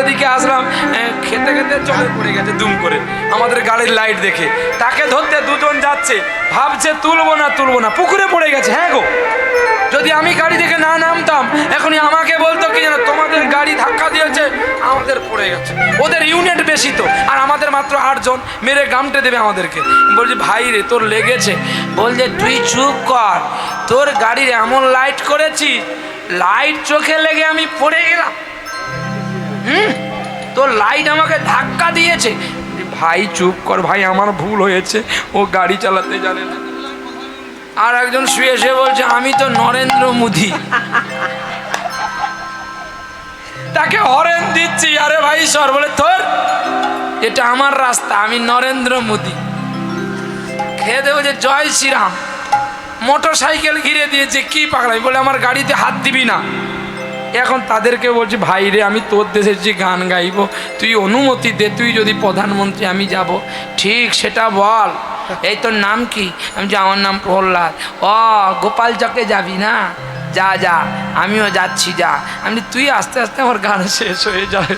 এদিকে আসলাম, খেতে খেতে চলে পড়ে গেছে দুম করে আমাদের গাড়ির লাইট দেখে। তাকে ধরতে দুজন যাচ্ছে, ভাবছে তুলবো না, পুকুরে পড়ে গেছে। হ্যাঁ গো, যদি আমি গাড়ি থেকে না নামতাম এখনই আমাকে বলতো কি জানো, তোমাদের গাড়ি ধাক্কা দিয়েছে, আমাদের পড়ে গেছে। ওদের ইউনিট বেশি তো, আর আমাদের মাত্র 8 জন, মেরে গামটে দেবে আমাদেরকে। বলছি ভাই রে তোর লেগেছে? বলছে তুই চুপ কর, তোর গাড়ির এমন লাইট করেছি, লাইট চোখে লেগে আমি পড়ে গেলাম। তোর লাইট আমাকে ধাক্কা দিয়েছে। ভাই চুপ কর ভাই, আমার ভুল হয়েছে, ও গাড়ি চালাতে জানে না। আর একজন শুয়ে শুয়ে বলছে আমি তো নরেন্দ্র মোদি, তাকে হরেন দিচ্ছি, আরে ভাই সর, বলে তোর এটা আমার রাস্তা, আমি নরেন্দ্র মোদি। খেয়ে দেবো যে জয় শ্রীরাম, মোটর সাইকেল ঘিরে দিয়েছে, কি পাগলাই, বলে আমার গাড়িতে হাত দিবি না। এখন তাদেরকে বলছি ভাই রে আমি তোর দেশে যে গান গাইবো, তুই অনুমতি দে, তুই যদি প্রধানমন্ত্রী আমি যাব। ঠিক সেটা বল, এই তোর নাম কি? আমি যে আমার নাম প্রহ্লাদ। ও গোপাল চকে যাবি না, যা যা, আমিও যাচ্ছি, যা। আমি তুই আস্তে আস্তে আমার গান শেষ হয়ে যাবে।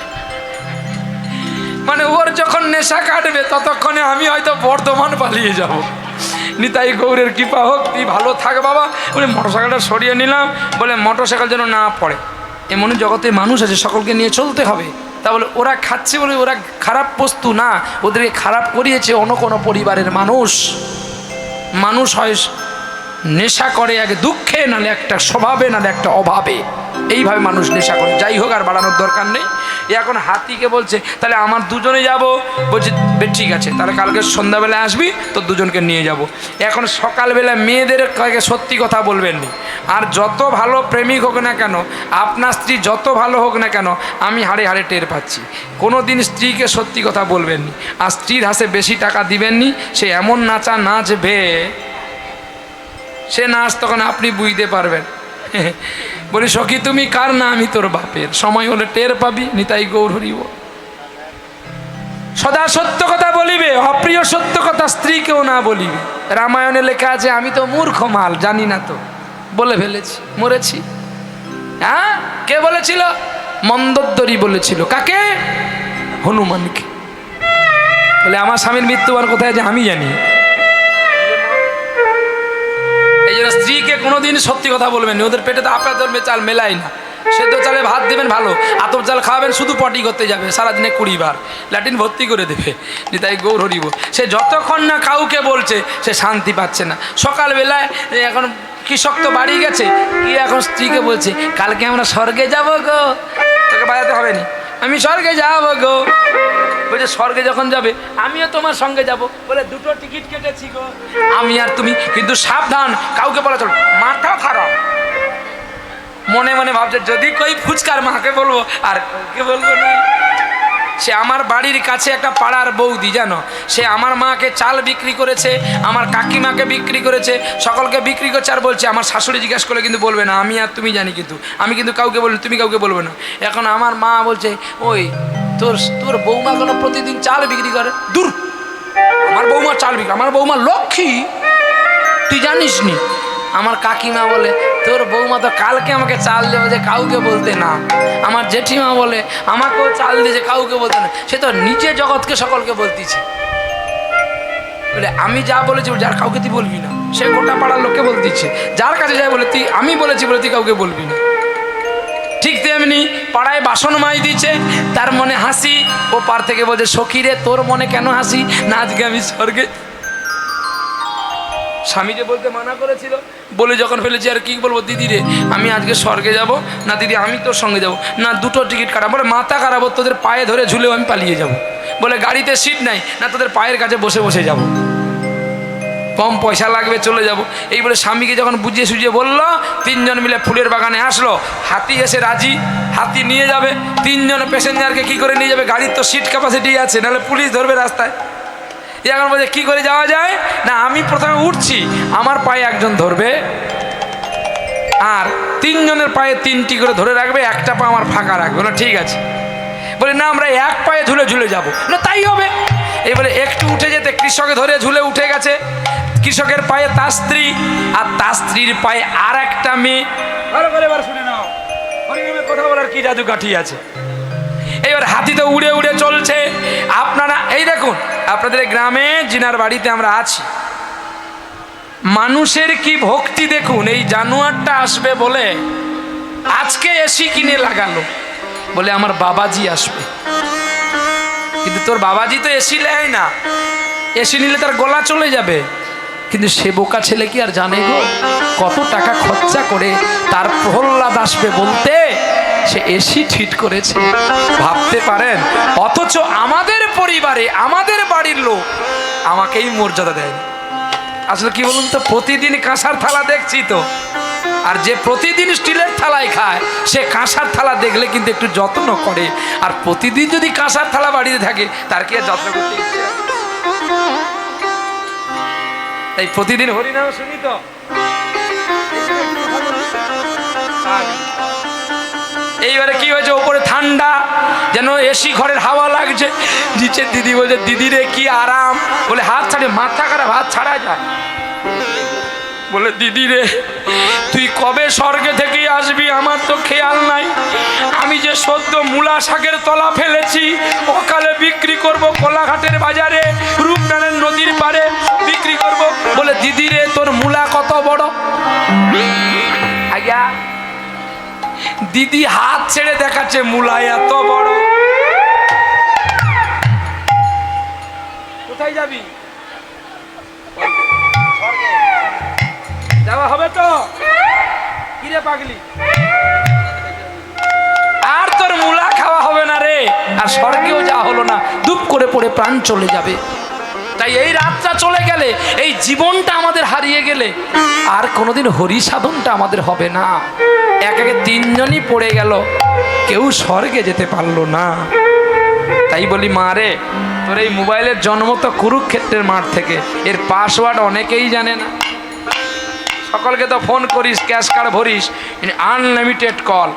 মানে ওর যখন নেশা কাটবে ততক্ষণে আমি হয়তো বর্ধমান পালিয়ে যাব। নিতাই গৌরের কৃপা হোক, তুই ভালো থাক বাবা। বলে মোটরসাইকেলটা সরিয়ে নিলাম, বলে মোটরসাইকেল যেন না পড়ে, এমন জগতে মানুষ আছে, সকলকে নিয়ে চলতে হবে। তা বলে ওরা খাচ্ছে বলে ওরা খারাপ বস্তু না, ওদেরকে খারাপ করিয়েছে অন্য কোনো পরিবারের মানুষ। মানুষ হয় নেশা করে এক দুঃখে, নাহলে একটা স্বভাবে, নাহলে একটা অভাবে, এইভাবে মানুষ নেশা করে। যাই হোক, আর বাড়ানোর দরকার নেই। এখন হাতিকে বলছে তাহলে আমার দুজনে যাব। বলছে ঠিক আছে, তাহলে কালকে সন্ধ্যাবেলায় আসবি, তো দুজনকে নিয়ে যাব। এখন সকালবেলা মেয়েদের কাছে সত্যি কথা বলবেন নি। আর যত ভালো প্রেমিক হোক না কেন, আপনার স্ত্রী যত ভালো হোক না কেন, আমি হাড়ে হাড়ে টের পাচ্ছি, কোনো দিন স্ত্রীকে সত্যি কথা বলবেন নি। আর স্ত্রীর হাসে বেশি টাকা দিবেন নি, সে এমন নাচা নাচবে, সে নাচ তখন আপনি বুঝতে পারবেন। বলি সখী তুমি কার না, আমি তোর বাপের, সময় হলে টের পাবি। নিতাই গৌর হরিব। সদা সত্য কথা বলিবে, অপ্রিয় সত্য কথা স্ত্রীকেও না বলিবে। রামায়ণে লেখা আছে আমি তো মূর্খ মাল, জানি না তো, বলে ফেলেছি, মরেছি। হ্যাঁ, কে বলেছিল? মন্দোদরী বলেছিল। কাকে? হনুমানকে। বলে আমার স্বামীর মৃত্যুবার কোথায় আছে আমি জানি। এই জন্য স্ত্রীকে কোনোদিন সত্যি কথা বলবেন, ওদের পেটে তো আপনার ধর্মে চাল মেলাই না। সেদ্ধ চালে ভাত দেবেন ভালো, আতপ চাল খাওয়াবেন, শুধু পটি করতে যাবে, সারাদিনে 20 বার ল্যাটিন ভর্তি করে দেবে। তাই গৌর হরিব। সে যতক্ষণ না কাউকে বলছে সে শান্তি পাচ্ছে না। সকালবেলায় এখন কৃষক তো বাড়ি গেছে, কি এখন স্ত্রীকে বলছে কালকে আমরা স্বর্গে যাবো গো। তোকে বাজাতে হবে না, আমি স্বর্গে যাবো গো। বলছে স্বর্গে যখন যাবে আমিও তোমার সঙ্গে যাব। বলে 2টো টিকিট কেটেছি গো, আমি আর তুমি, কিন্তু সাবধান কাউকে বলা চল, মাথা খারাপ। মনে মনে ভাবছে যদি কই ফুচকার মাকে বলবো, আর কাউকে বলবো না। সে আমার বাড়ির কাছে একটা পাড়ার বৌদি, জানো, সে আমার মাকে চাল বিক্রি করেছে, আমার কাকিমাকে বিক্রি করেছে, সকলকে বিক্রি করছে। আর বলছে আমার শাশুড়ি জিজ্ঞাসা করলে কিন্তু বলবে না, আমি আর তুমি জানি, কিন্তু আমি কিন্তু কাউকে বলি, তুমি কাউকে বলবে না। এখন আমার মা বলছে ওই তোর বৌমা কোনো প্রতিদিন চাল বিক্রি করে? দূর, আমার বৌমা চাল বিক্রি, আমার বৌমা লক্ষ্মী, তুই জানিস নি। আমার কাকিমা বলে তোর বৌমা তো কালকে আমাকে চাল দেবে, যে কাউকে বলতে না। আমার জেঠিমা বলে আমাকেও চাল দিয়েছে, কাউকে বলতে না। সে তো নিজে জগৎকে সকলকে বলতেছে। বলে আমি যা বলেছি যার কাউকে তুই বলবি না, সে গোটা পাড়ার লোককে বলতেছে। যার কাছে যায় বলে তুই, আমি বলেছি বলে তুই কাউকে বলবি না। ঠিক তেমনি পাড়ায় বাসন মাই দিচ্ছে, তার মনে হাসি, ও পার থেকে বলছে সখী রে তোর মনে কেন হাসি না, আজকে আমি স্বর্গে। স্বামী যে বলতে মানা করেছিল, বলে যখন ফেলেছি আর কি বলবো, দিদি রে আমি আজকে স্বর্গে যাব না, দিদি আমি তোর সঙ্গে যাব না, 2টো টিকিট কাটা। বলে মাথা খারাপ, তোদের পায়ে ধরে ঝুলেও আমি পালিয়ে যাব। বলে গাড়িতে সিট নাই না, তোদের পায়ের কাছে বসে বসে যাব, কম পয়সা লাগবে, চলে যাব। এই বলে স্বামীকে যখন বুঝিয়ে সুঝিয়ে বললো, 3 জন মিলে ফুলের বাগানে আসলো। হাতি এসে রাজি, হাতি নিয়ে যাবে। 3 জন প্যাসেঞ্জারকে কি করে নিয়ে যাবে? গাড়ির তো সিট ক্যাপাসিটি আছে, নাহলে পুলিশ ধরবে রাস্তায়। এখন বলছে কী করে যাওয়া যায় না, আমি প্রথমে উঠছি, আমার পায়ে একজন ধরবে, আর 3 জনের পায়ে 3টি করে ধরে রাখবে, একটা পা আমার ফাঁকা রাখবে। না ঠিক আছে। বলে না আমরা এক পায়ে ঝুলে ঝুলে যাবো। না তাই হবে। এবারে একটু উঠে যেতে কৃষকে ধরে ঝুলে উঠে গেছে। কৃষকের পায়ে তার স্ত্রী, আর তার স্ত্রীর পায়ে আর একটা মেয়ে। ভালো করে এবার শুনে নাও, হরিনামে কথা বলার কি জাদু কাঠি আছে। এবার উড়ে উড়ে চলছে। আপনারা এই দেখুন, আপনাদের গ্রামে জিনার বাড়িতে আমরা আছি, মানুষের কি ভক্তি দেখুন। এই জানুয়ারটা আসবে বলে আজকে এসি কিনে লাগালো, বলে আমার বাবাজি আসবে। কিন্তু তোর বাবাজি তো এসি নেয় না, এসি নিলে তার গলা চলে যাবে। কিন্তু সে বোকা ছেলে কি আর জানে গো কত টাকা খরচা করে তার প্রহ্লাদ আসবে বলতে সে এসি ঠিক করেছে, ভাবতে পারেন? অথচ আমাদের পরিবারে আমাদের বাড়ির লোক আমাকেই মর্যাদা দেয়। আসলে কি বলুন তো, প্রতিদিন কাঁসার থালা দেখছি তো, আর যে প্রতিদিন স্টিলের থালায় খায় সে কাঁসার থালা দেখলে কিন্তু একটু যত্ন করে। আর প্রতিদিন যদি কাঁসার থালা বাড়িতে থাকে তার কি আর যত্ন করতে ইচ্ছে? তাই প্রতিদিন হরিনাম শুনি তো। এইবারে কি হয়েছে, ওপরে ঠান্ডা, যেন এসি ঘরের হাওয়া লাগছে। নিচে দিদি বলছে, দিদি রে কি আরাম। বলে হাত ছাড়ে, মাথা খারাপ, হাত ছাড়া যায়। বলে দিদি রে তুই কবে স্বর্গে থেকে আসবি আমার তো খেয়াল নাই। আমি যে সদ্য মূলা শাকের তলা ফেলেছি, অকালে বিক্রি করব কোলাঘাটের বাজারে, রূপনারায়ণ নদীর পারে বিক্রি করব। বলে দিদি রে তোর মূলা কত বড়? আজ্ঞা দিদি হাত ছেড়ে দেখাচ্ছে, মূলা এত বড়। কোথায় যাবি? যাওয়া হবে তো? কিরে পাগলি, আর তোর মূলা খাওয়া হবে না রে, আর স্বর্গেও যাওয়া হলো না, দুপ করে পড়ে প্রাণ চলে যাবে। তাই এই রাতটা চলে গেলে, এই জীবনটা আমাদের হারিয়ে গেলে আর কোনোদিন হরি সাধনটা আমাদের হবে না। একে তিনজনই পড়ে গেল, কেউ স্বর্গে যেতে পারলো না। তাই বলি মা রে, তোর এই মোবাইলের জন্ম তো কুরুক্ষেত্রের মাঠ থেকে, এর পাসওয়ার্ড অনেকেই জানে না। সকলকে তো ফোন করিস, ক্যাশ কার্ড ভরিস, আনলিমিটেড কল,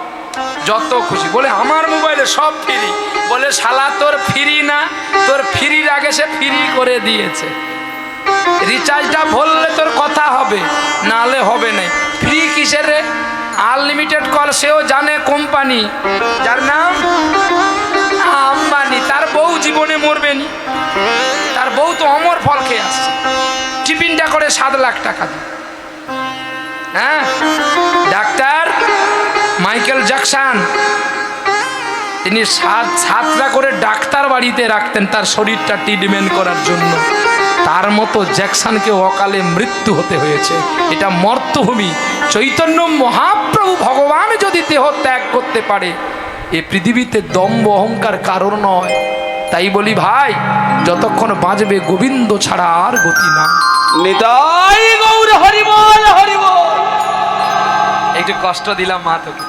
যত খুশি। বলে আমার মোবাইলে সব ফ্রি। বলে শালা তোর ফ্রি না, তোর ফ্রির আগে সে ফ্রি করে দিয়েছে। রিচার্জটা ভরলে তোর কথা হবে, নালে হবে না। ফ্রি কিসের রে? আনলিমিটেড কল সেও জানে কোম্পানি, যার নাম আম্বানি। তার বউ জীবনে মরবে নি, তার বউ তো অমর ফল খেয়ে আসছে, টিফিনটা করে 7 লাখ টাকা দিয়ে। হ্যাঁ, ডাক্তার মাইকেল জ্যাকসন তিনি 7টা করে ডাক্তার বাড়িতে রাখতেন তার শরীরটা ট্রিটমেন্ট করার জন্য। তার মতো জ্যাকসনকে অকালে মৃত্যু হতে হয়েছে। এটা মর্তভূমি। চৈতন্য মহাপ্রভু ভগবান যদি দেহ ত্যাগ করতে পারে, এ পৃথিবীতে দম্ভ অহংকার কারণ নয়। তাই বলি ভাই, যতক্ষণ বাঁচবে গোবিন্দ ছাড়া আর গতি না। নিতাই গৌর হরি বল, হরি বল। একটু কষ্ট দিলাম মা তোকে,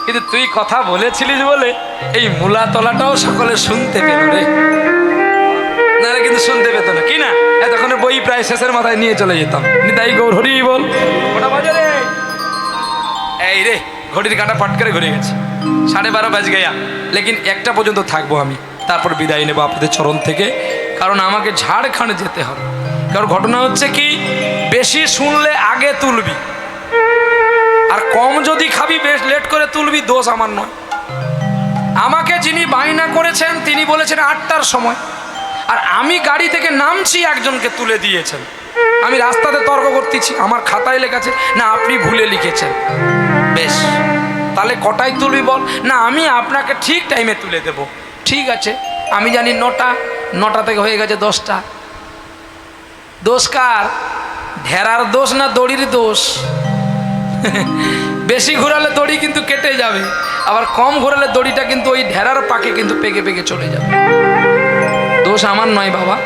কিন্তু তুই কথা বলেছিলিস বলে এই মূলা তলাটাও সকলে শুনতে পেল রে, নাহলে কিন্তু শুনতে পেত না। কি না, এতক্ষণে বই প্রায় শেষের মাথায় নিয়ে চলে যেতাম। নিতাই গৌর হরি বল। ওটা বাজে রে, এই রে ঘড়ির কাঁটা পাট করে ঘুরে গেছে, 12:30 বাজ গেয়া। লেকিন 1টা পর্যন্ত থাকবো আমি, তারপর বিদায় নেবো আপনাদের চরণ থেকে, কারণ আমাকে ঝাড়খণ্ড যেতে হবে। কারণ ঘটনা হচ্ছে কি, বেশি শুনলে আগে তুলবি, আর কম যদি খাবি বেশ লেট করে তুলবি, দোষ আমার নয়। আমাকে যিনি বায়না করেছেন তিনি বলেছেন 8টার সময়, আর আমি গাড়ি থেকে নামছি একজনকে তুলে দিয়েছেন। আমি রাস্তাতে তর্ক করতেছি, আমার খাতায় লেখাছে না আপনি ভুলে লিখেছেন। বেশ, তাহলে কটায় তুলবি বল? না আমি আপনাকে ঠিক টাইমে তুলে দেব। ঠিক আছে, আমি জানি 9টা থেকে হয়ে গেছে 10টা। দোষ কার? ঢেরার দোষ না দড়ির দোষ? বেশি ঘোরালে দড়ি কিন্তু কেটে যাবে, আবার কম ঘোরালে দড়িটা কিন্তু ওই ঢেরার পাকে কিন্তু পেকে পেকে চলে যাবে। দোষ আমার নয় বাবা,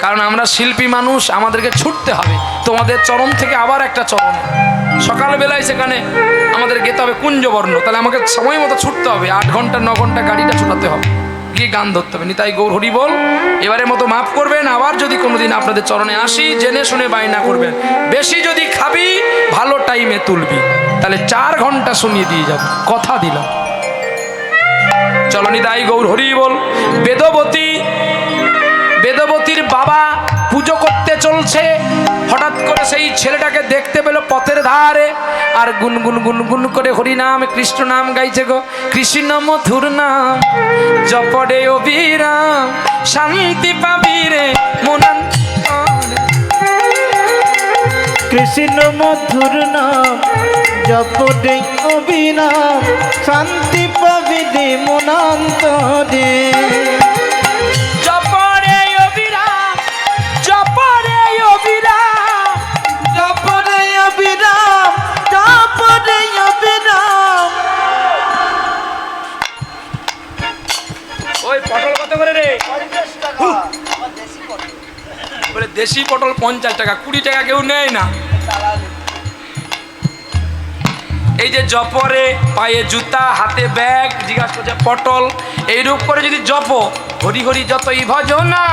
কারণ আমরা শিল্পী মানুষ, আমাদেরকে ছুটতে হবে তোমাদের চরণ থেকে আবার একটা চরণে। সকালবেলায় সেখানে আমাদের যেতে হবে কুঞ্জবর্ণ, তাহলে আমাকে সময় মতো ছুটতে হবে, 8 ঘন্টা 9 ঘন্টা গাড়িটা ছুটাতে হবে, গিয়ে গান ধরতে হবে। নিতাই গৌর হরি বল। এবারের মতো মাফ করবেন, আবার যদি কোনোদিন আপনাদের চরণে আসি জেনে শুনে বায়না করবেন। বেশি যদি খাবি ভালো টাইমে তুলবি, তাহলে 4 ঘন্টা শুনিয়ে দিয়ে যাব, কথা দিলাম। চলো নিতাই গৌর হরি বল। বেদবতীর বাবা পুজো করতে চলছে, হঠাৎ করে সেই ছেলেটাকে দেখতে পেল পথের ধারে, আর গুনগুন গুনগুন করে হরি নাম কৃষ্ণ নাম গাইছে গো। কৃষ্ণ মধুর নাম জপরে অবিরাম শান্তি পাবি রে মনান্তরে। কৃষ্ণ মধুর নাম জপরে অবিরাম শান্তি পাবি রে মনান্তরে। জপরে অবিরাম জপরে অবিরাম জপরে অবিরাম জপরে অবিরাম। ওই পটল কত করে রে? বলে দেশি পটল 50 টাকা, 20 টাকা কেউ নেয় না। এই যে জপরে পায়ে জুতা হাতে ব্যাগ জিজ্ঞাসা করছে পটল, এইরূপ করে যদি জপ হরি হরি যতই ভজনা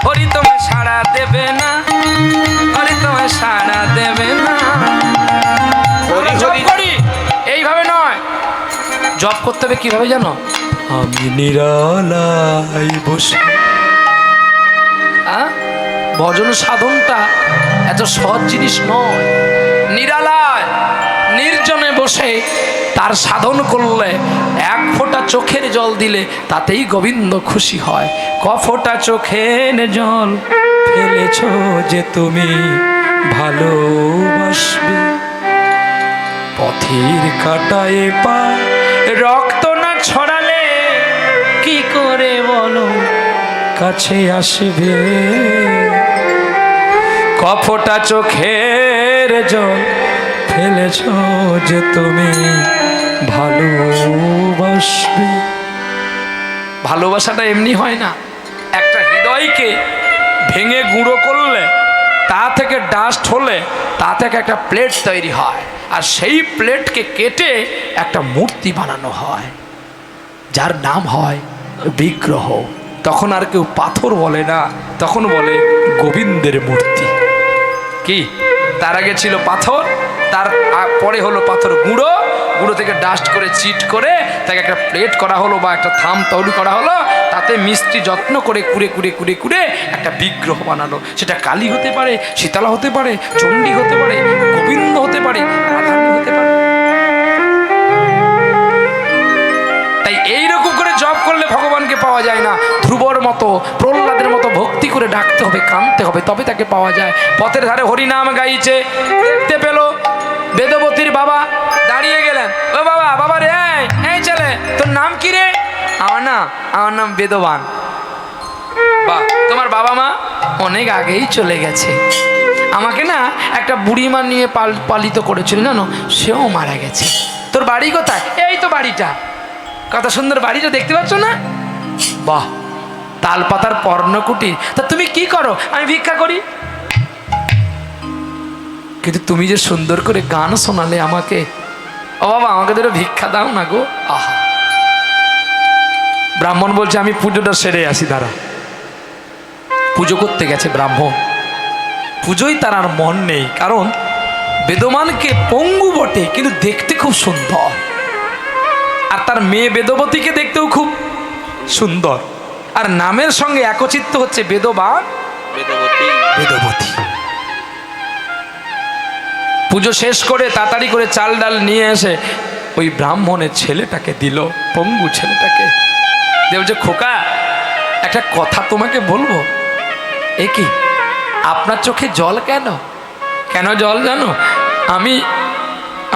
হরি তোমায় সাড়া দেবে না, হরি তোমায় সাড়া দেবে না। হরি জপ হরি করি এইভাবে নয়, জপ করতে হবে কিভাবে জানো? আমি নিরালাই বসে। ভজন সাধনটা এত সহজ জিনিস নয়। নিরালায় নির্জনে বসে তার সাধন করলে এক ফোঁটা চোখের জল দিলে তাতেই গোবিন্দ খুশি হয়। ক ফোঁটা চোখের জল ফেলেছ যে তুমি ভালোবাসবে, পথের কাটায় পা রক্ত না ছড়ালে কি করে বলো কাছে আসবে। ক ফোঁটা চোখের জল ফেলেছ যে তুমি ভালোবাসবে। ভালোবাসাটা এমনি হয় না, একটা হৃদয়কে ভেঙে গুঁড়ো করলে তা থেকে ডাস্ট হলে তা থেকে একটা প্লেট তৈরি হয়, আর সেই প্লেটকে কেটে একটা মূর্তি বানানো হয় যার নাম হয় বিগ্রহ। তখন আর কেউ পাথর বলে না, তখন বলে গোবিন্দের মূর্তি। কি তার আগে ছিল পাথর, তার পরে হলো পাথর গুঁড়ো, গুঁড়ো থেকে ডাস্ট করে চিট করে তাকে একটা প্লেট করা হলো বা একটা থাম তৈরি করা হলো, তাতে মিস্ত্রি যত্ন করে কুড়ে কুড়ে কুড়ে কুড়ে একটা বিগ্রহ বানালো। সেটা কালী হতে পারে, শীতলা হতে পারে, চণ্ডী হতে পারে, গোবিন্দ হতে পারে, রাধারানী হতে পারে। তাই এইরকম করে জপ করলে ভগবানকে পাওয়া যায় না। ধ্রুবর মতো প্রহ্লাদের মতো ভক্তি করে ডাকতে হবে, কাঁদতে হবে, তবে তাকে পাওয়া যায়। পথের ধারে হরিনাম গাইছে, দেখতে পেল বেদবতীর বাবা, দাঁড়িয়ে গেলেন। ও বাবা, বাবা রে, এই ছেলে তোর নাম কি রে? আমার নাম বেদবান। বাহ, তোমার বাবা মা অনেক আগেই চলে গেছে, আমাকে না একটা বুড়িমা নিয়ে পালিত করেছিল জানো, সেও মারা গেছে। তোর বাড়ি কোথায়? এই তো বাড়িটা। কত সুন্দর বাড়িটা দেখতে পাচ্ছ না? বাহ, তালপাতার পর্ণকুটির। তা তুমি কি করো? আমি ভিক্ষা করি। কিন্তু তুমি যে সুন্দর করে গান শোনালে আমাকে, ও বাবা আমাকে ধরে ভিক্ষা দাও না গো। আহা, ব্রাহ্মণ বলছে আমি পুজোটা সেরে আসি, দাঁড়া। পুজো করতে গেছে ব্রাহ্মণ, পুজোই তার আর মন নেই, কারণ বেদমানকে পঙ্গু বটে কিন্তু দেখতে খুব সুন্দর, আর তার মেয়ে বেদবতীকে দেখতেও খুব সুন্দর, আর নামের সঙ্গে একচিত্ত হচ্ছে বেদবান বেদবতী। পুজো শেষ করে তাড়াতাড়ি করে চাল ডাল নিয়ে এসে ওই ব্রাহ্মণের ছেলেটাকে দিল, পঙ্গু ছেলেটাকে। দেব যে খোকা, একটা কথা তোমাকে বলবো। এ কি, আপনার চোখে জল কেন? কেন জল জানো?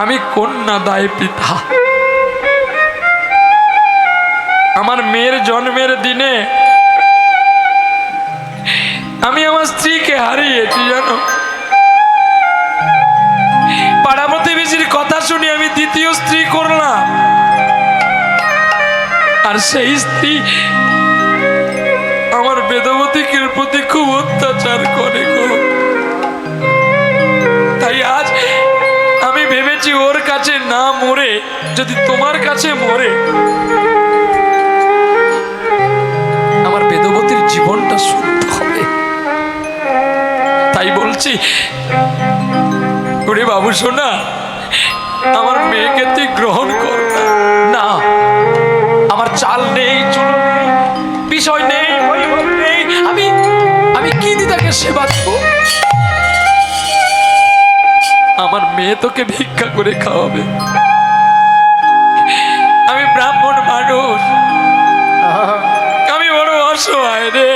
আমি কন্যা দায় পিতা। আমার মেয়ের জন্মের দিনে আমি আমার স্ত্রীকে হারিয়েছি জানো। পাড়া প্রতিবেশীর কথা শুনে আমি দ্বিতীয় স্ত্রী করলাম, আর সেই স্ত্রী আমার বেদবতীকে প্রতি খুব অত্যাচার করে গো। তাই আজ আমি ভেবেছি ওর কাছে না মরে যদি তোমার কাছে মরে আমার বেদবতীর জীবনটা শুদ্ধ হবে। তাই বলছি, ওরে বাবু শোনা, আমার মেয়েকে তুই গ্রহণ কর না। আমার চাল নেই, চুলো নেই, বিষয় নেই, বৈভব নেই, আমি কি দিদাকে সেবা দেব? আমার মেয়ে তোকে ভিক্ষা করে খাওয়াবে। আমি ব্রাহ্মণ মানুষ, অসহায় রে,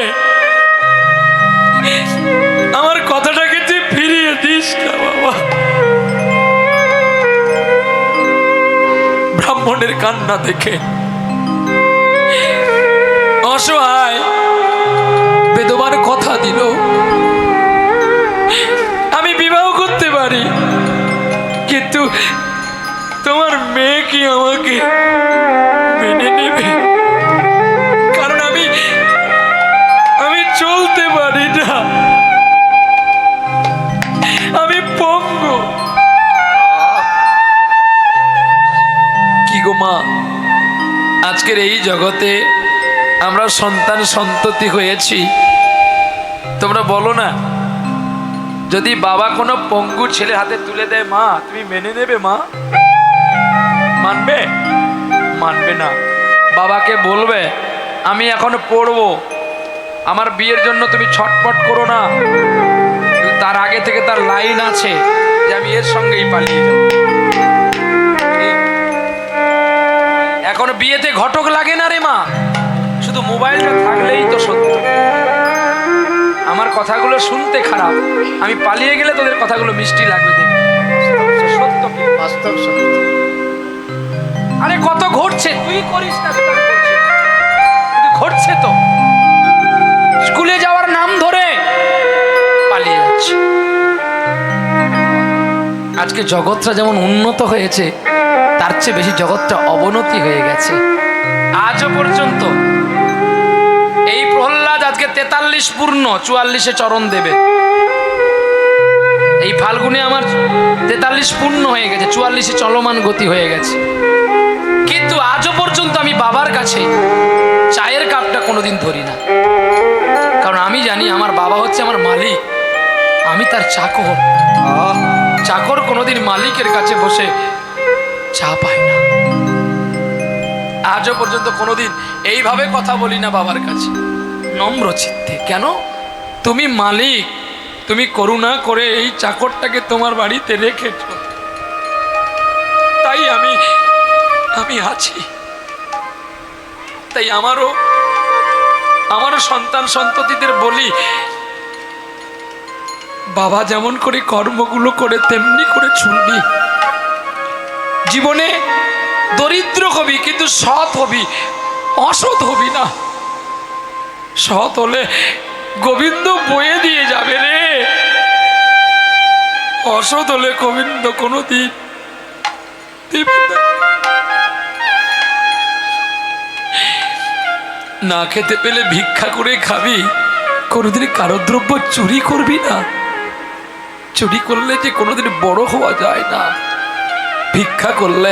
আমার কথাটাকে তুই ফিরিয়ে দিস না বাবা। ব্রাহ্মণের কান্না দেখে অসহায় বেদবার কথা দিল, আমি বিবাহ করতে পারি, কিন্তু তোমার মেয়ে কি আমাকে মেনে নেবে? কারণ আমি চলতে পারি না, আমি পঙ্গু। কি গো মা, আজকের এই জগতে আমরা সন্তান সন্ততি হয়েছি, তোমরা বলো না, যদি বাবা কোনো পঙ্গু ছেলের হাতে তুলে দেয়, মা তুমি মেনে নেবে? মা মানবে? মানবে না। বাবাকে বলবে আমি এখন পড়বো, আমার বিয়ের জন্য তুমি ছটপট করো না, তার আগে থেকে তার লাইন আছে যে আমি এর সঙ্গেই পালিয়ে যাব। এখন বিয়েতে ঘটক লাগে না রে মা, শুধু মোবাইলটা থাকলেই তো সত্য। আমার কথাগুলো শুনতে খারাপ, আমি পালিয়ে গেলে তোদের কথাগুলো মিষ্টি লাগবে, দেখবে সত্য কি বাস্তব সত্য। আরে কত ঘটছে, তুই করিস না সেটা আমি করছি না। কিন্তু ঘটছে তো, স্কুলে যাওয়ার নাম ধরে পালিয়ে যাচ্ছে। আজকে জগৎটা যেমন উন্নত হয়েছে, তার চেয়ে বেশি জগৎটা অবনতি হয়ে গেছে। আজও পর্যন্ত এই প্রহ্লাদ আজকে 43 পূর্ণ, 44-এ চরণ দেবে। এই ফাল্গুনে আমার 43 পূর্ণ হয়ে গেছে, 44-এ চলমান গতি হয়ে গেছে। কিন্তু আজও পর্যন্ত আমি বাবার কাছে চায়ের কাপটা কোনোদিন ধরি না, কারণ আমি জানি আমার বাবা হচ্ছে আমার মালিক, আমি তার চাকর। চাকর কোনোদিন মালিকের কাছে বসে চা পায় না। আজও পর্যন্ত কোনোদিন এইভাবে কথা বলি না বাবার কাছে, নম্র চিত্তে। কেন? তুমি মালিক, তুমি করুণা করে এই চাকরটাকে তোমার বাড়িতে রেখেছ, তাই আমি আছি। তাই আমারও সন্তান সন্ততিদের বলি, বাবা যেমন করে কর্মগুলো করে তেমনি করে চলবি। জীবনে দরিদ্র হবি, কিন্তু সৎ হবি, অসৎ হবি না। সৎ হলে গোবিন্দ বয়ে দিয়ে যাবে রে, অসৎ হলে গোবিন্দ কোনোদিন দিবে না। না খেতে পেলে ভিক্ষা করে খাবি, কোনোদিন কারো দ্রব্য চুরি করবি না। চুরি করলে যে কোনোদিন বড় হওয়া যায় না। ভিক্ষা করলে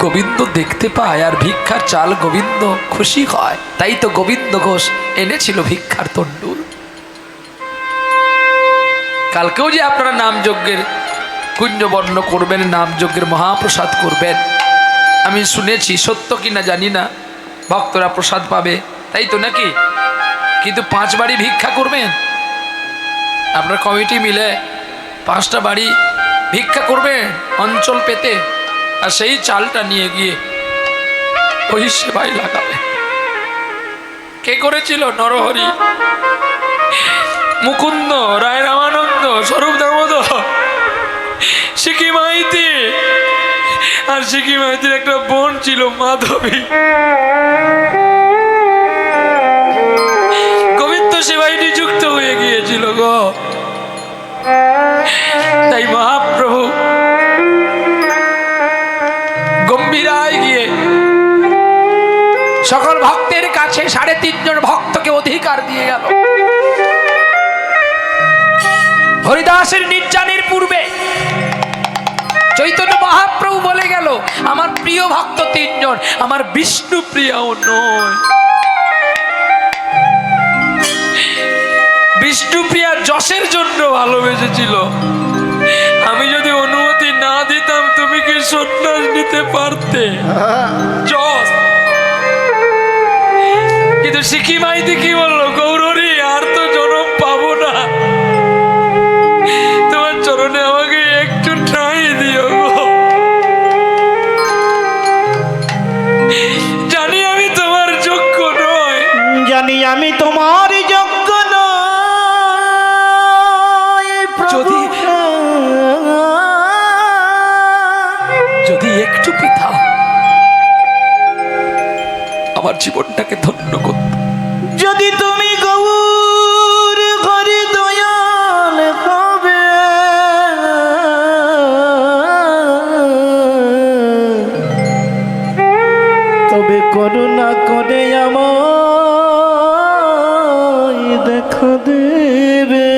গোবিন্দ দেখতে পায়, আর ভিক্ষার চাল গোবিন্দ খুশি হয়। তাই তো গোবিন্দ ঘোষ এনেছিল ভিক্ষার তণ্ডুল। কালকেও যে আপনারা নামযজ্ঞের কুঞ্জবর্ণ করবেন, নামযজ্ঞের মহাপ্রসাদ করবেন, আমি শুনেছি, সত্য কিনা জানি না, ভক্তরা প্রসাদ পাবে, তাই তো নাকি? কিন্তু 5 বাড়ি ভিক্ষা করবেন, আপনার কমিটি মিলে 5টা বাড়ি ভিক্ষা করবেন অঞ্চল পেতে, আর সেই চালটা নিয়ে গিয়ে ওই সেবাই লাগাবে। কে করেছিল? নরহরি, মুকুন্দ, রায় রামানন্দ, স্বরূপ দামোদর, সিকি মাইতি। আর সিকি মাইতির একটা বোন ছিল মাধবী। গোবিন্দ সেবাই নিযুক্ত হয়ে গিয়েছিল গো। তাই মহাপ্রভু গম্ভীরায় গিয়ে সকল ভক্তের কাছে 3.5 জন ভক্তকে অধিকার দিয়ে গেল। হরিদাসের নির্যানের পূর্বে চৈতন্য মহাপ্রভু বলে গেল, আমার প্রিয় ভক্ত 3 জন, আমার বিষ্ণু প্রিয়াও নয়। বিষ্ণুপ্রিয়া যশের জন্য ভালোবেসেছিল। আমি যদি অনুমতি না দিতাম, তুমি কি সন্ন্যাস নিতে পারতে? যশ। কিন্তু সিকি মাইতি কি বললো? গৌরী, আর তো জনম পাবো না, তোমার চরণে আমাকে একটু ঠাঁই দিও। জানি আমি তোমার যোগ্য নয়, জানি আমি তোমার যোগ্য নয় প্রভু। যদি একটু পিতা আমার জীবনটাকে ধন্য করত, যদি তুমি গৌর হরি দয়াল হবে, তবে করুণা করে আমায় দেখা দেবে।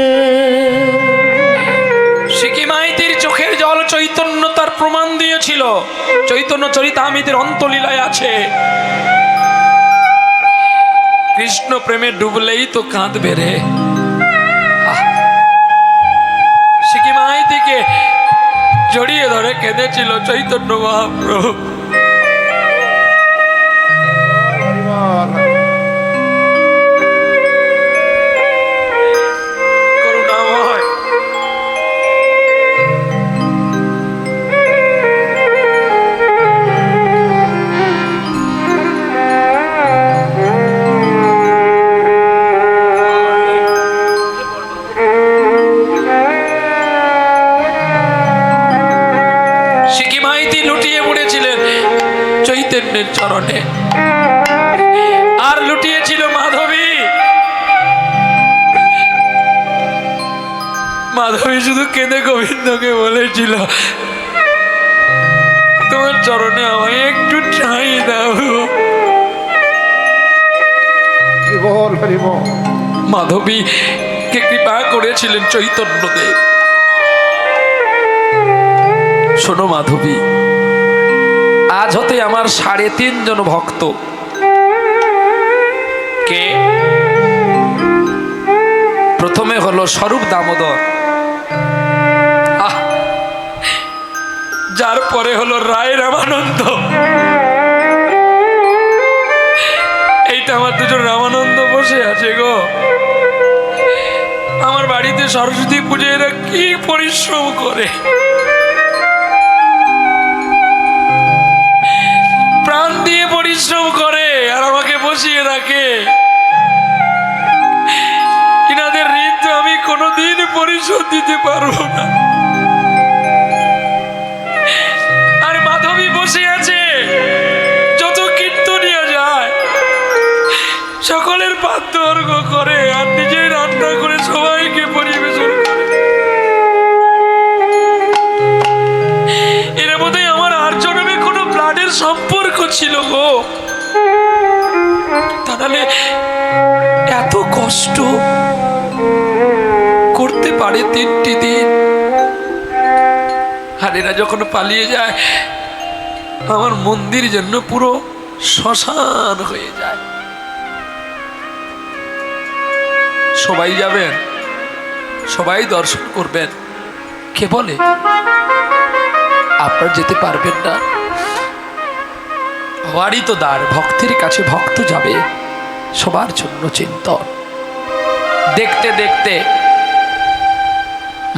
সিকি মাইতির চোখের জল চৈতন্য তার প্রমাণ দিয়েছিল। চৈতন্য চরিতামৃতের অন্তলীলায় আছে, কৃষ্ণ প্রেমে ডুবলেই তো কাঁদবে রে। সিকি মাইতিকে জড়িয়ে ধরে কেঁদেছিল চৈতন্য মহাপ্রভু। করুণাময় সিকি মাইতি লুটিয়ে পড়েছিলেন চৈতন্যের চরণে, আর লুটিয়েছিল মাধবী। মাধবী শুধু কেঁদে গোবিন্দকে বলেছিল, তোমার চরণে আমায় একটু ঠাঁই দাও। মাধবী কে কৃপা করেছিলেন চৈতন্যদেব। শোনো মাধবী, আজ হতে আমার 3.5 জন ভক্ত। কে? প্রথমে হলো স্বরূপ দামোদর, যার পরে হলো রায় রামানন্দ। এইটা আমার 2 জন রামানন্দ বসে আছে গো। আমার বাড়িতে সরস্বতী পুজো এরা কি পরিশ্রম করে, প্রাণ দিয়ে পরিশ্রম করে, আর আমাকে বসিয়ে রাখে। ইনাদের ঋণ তো আমি কোনোদিন পরিশোধ দিতে পারবো না। আর মাধবী বসে আছে, যত কীর্তনিয়া যায় সকলের পাদ্য অর্ঘ্য করে, আর নিজেই রান্না করে সবাইকে পরিবেশন করে। এর মধ্যে আমার আর জন্মে কোনো ব্লাডের সম্পর্ক ছিল গো, তাহলে এত কষ্ট করতে পারে 3টি দিন। আর এরা যখন পালিয়ে যায় আমার মন্দির জন্য পুরো শ্মশান হয়ে যায়। সবাই যাবেন, সবাই দর্শন করবেন, কে বলে আপনারা যেতে পারবেন না? বাড়ি তো দ্বার, ভক্তের কাছে ভক্ত যাবে, সবার জন্য চিন্তন। দেখতে দেখতে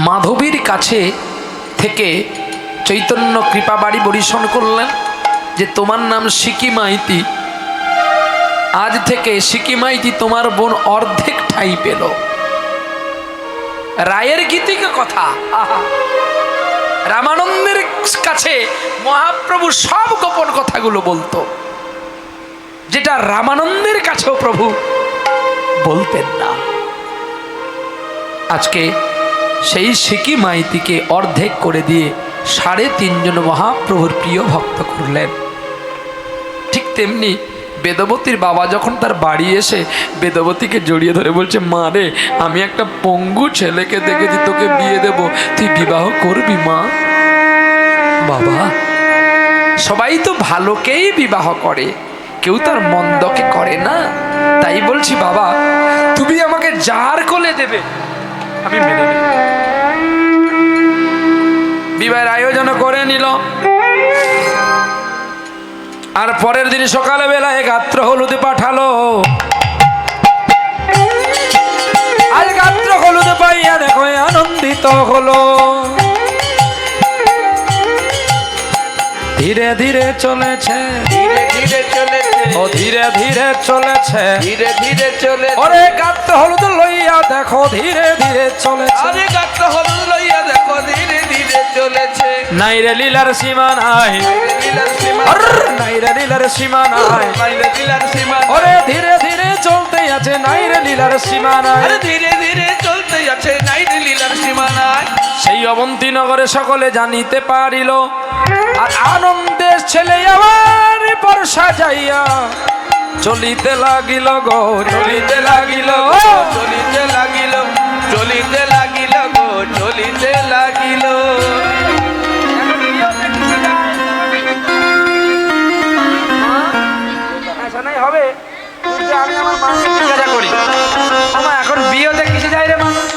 মাধবীর কাছে থেকে চৈতন্য কৃপা বাড়ি বরিশন করলেন যে তোমার নাম সিকি মাইতি, আজ থেকে সিকি মাইতি তোমার বোন অর্ধেক ঠাঁই পেল। রায়ের গীতিকা কথা, রামানন্দের কাছে মহাপ্রভু সব গোপন কথাগুলো বলতো, যেটা রামানন্দের কাছেও প্রভু বলতেন না। আজকে সেই সিকি মাইতিকে অর্ধেক করে দিয়ে 3.5 জন মহাপ্রভুর প্রিয় ভক্ত করলেন। ঠিক তেমনি বেদবতীর বাবা যখন তার বাড়ি এসে বেদবতীকে জড়িয়ে ধরে বলছে, মা রে, আমি একটা পঙ্গু ছেলেকে দেখেছি, তোকে বিয়ে দেব, তুই বিবাহ করবি মা? বাবা, সবাই তো ভালোকেই বিবাহ করে, কেউ তার মন্দকে করে না। তাই বলছি বাবা, তুমি আমাকে যার কোলে দেবে আমি মেনে নেব। বিবাহের আয়োজন করে নিল। আর পরের দিন সকালে বেলায় গাত্র হলুদ পাঠালো। আজ গাত্র হলুদ পাইয়া দেখো আনন্দিত হলো। ধীরে ধীরে চলেছে, ধীরে ধীরে চলেছে, ও ধীরে ধীরে চলেছে, ধীরে ধীরে চলেছে। ওরে গাত্র হলুদ লইয়া দেখো ধীরে ধীরে চলেছে, আরে গাত্র হলুদ লইয়া দেখো ধীরে ধীরে চলেছে। নাই রে লীলার সীমা নাই, লীলার সীমা আর নাই রে লীলার সীমা নাই, মাইলে লীলার সীমা। ওরে ধীরে ধীরে চলতে আছে, নাই রে লীলার সীমা নাই। আরে ধীরে ধীরে চলতে আছে, নাই রে লীলার সীমা নাই। সেই অবন্তী নগরে সকলে জানিতে পারিল, আর আনন্দের ছেলে আমার বর্ষা যাইয়া চলিতে লাগিল গো, চলিতে লাগিল গো। চলিতে লাগিল, চলিতে লাগিল গো, চলিতে লাগিল। হবে আমি আমার মাকে জিজ্ঞাসা করি, মামা এখন বিয়েতে কিসে যাই রে মানুষ?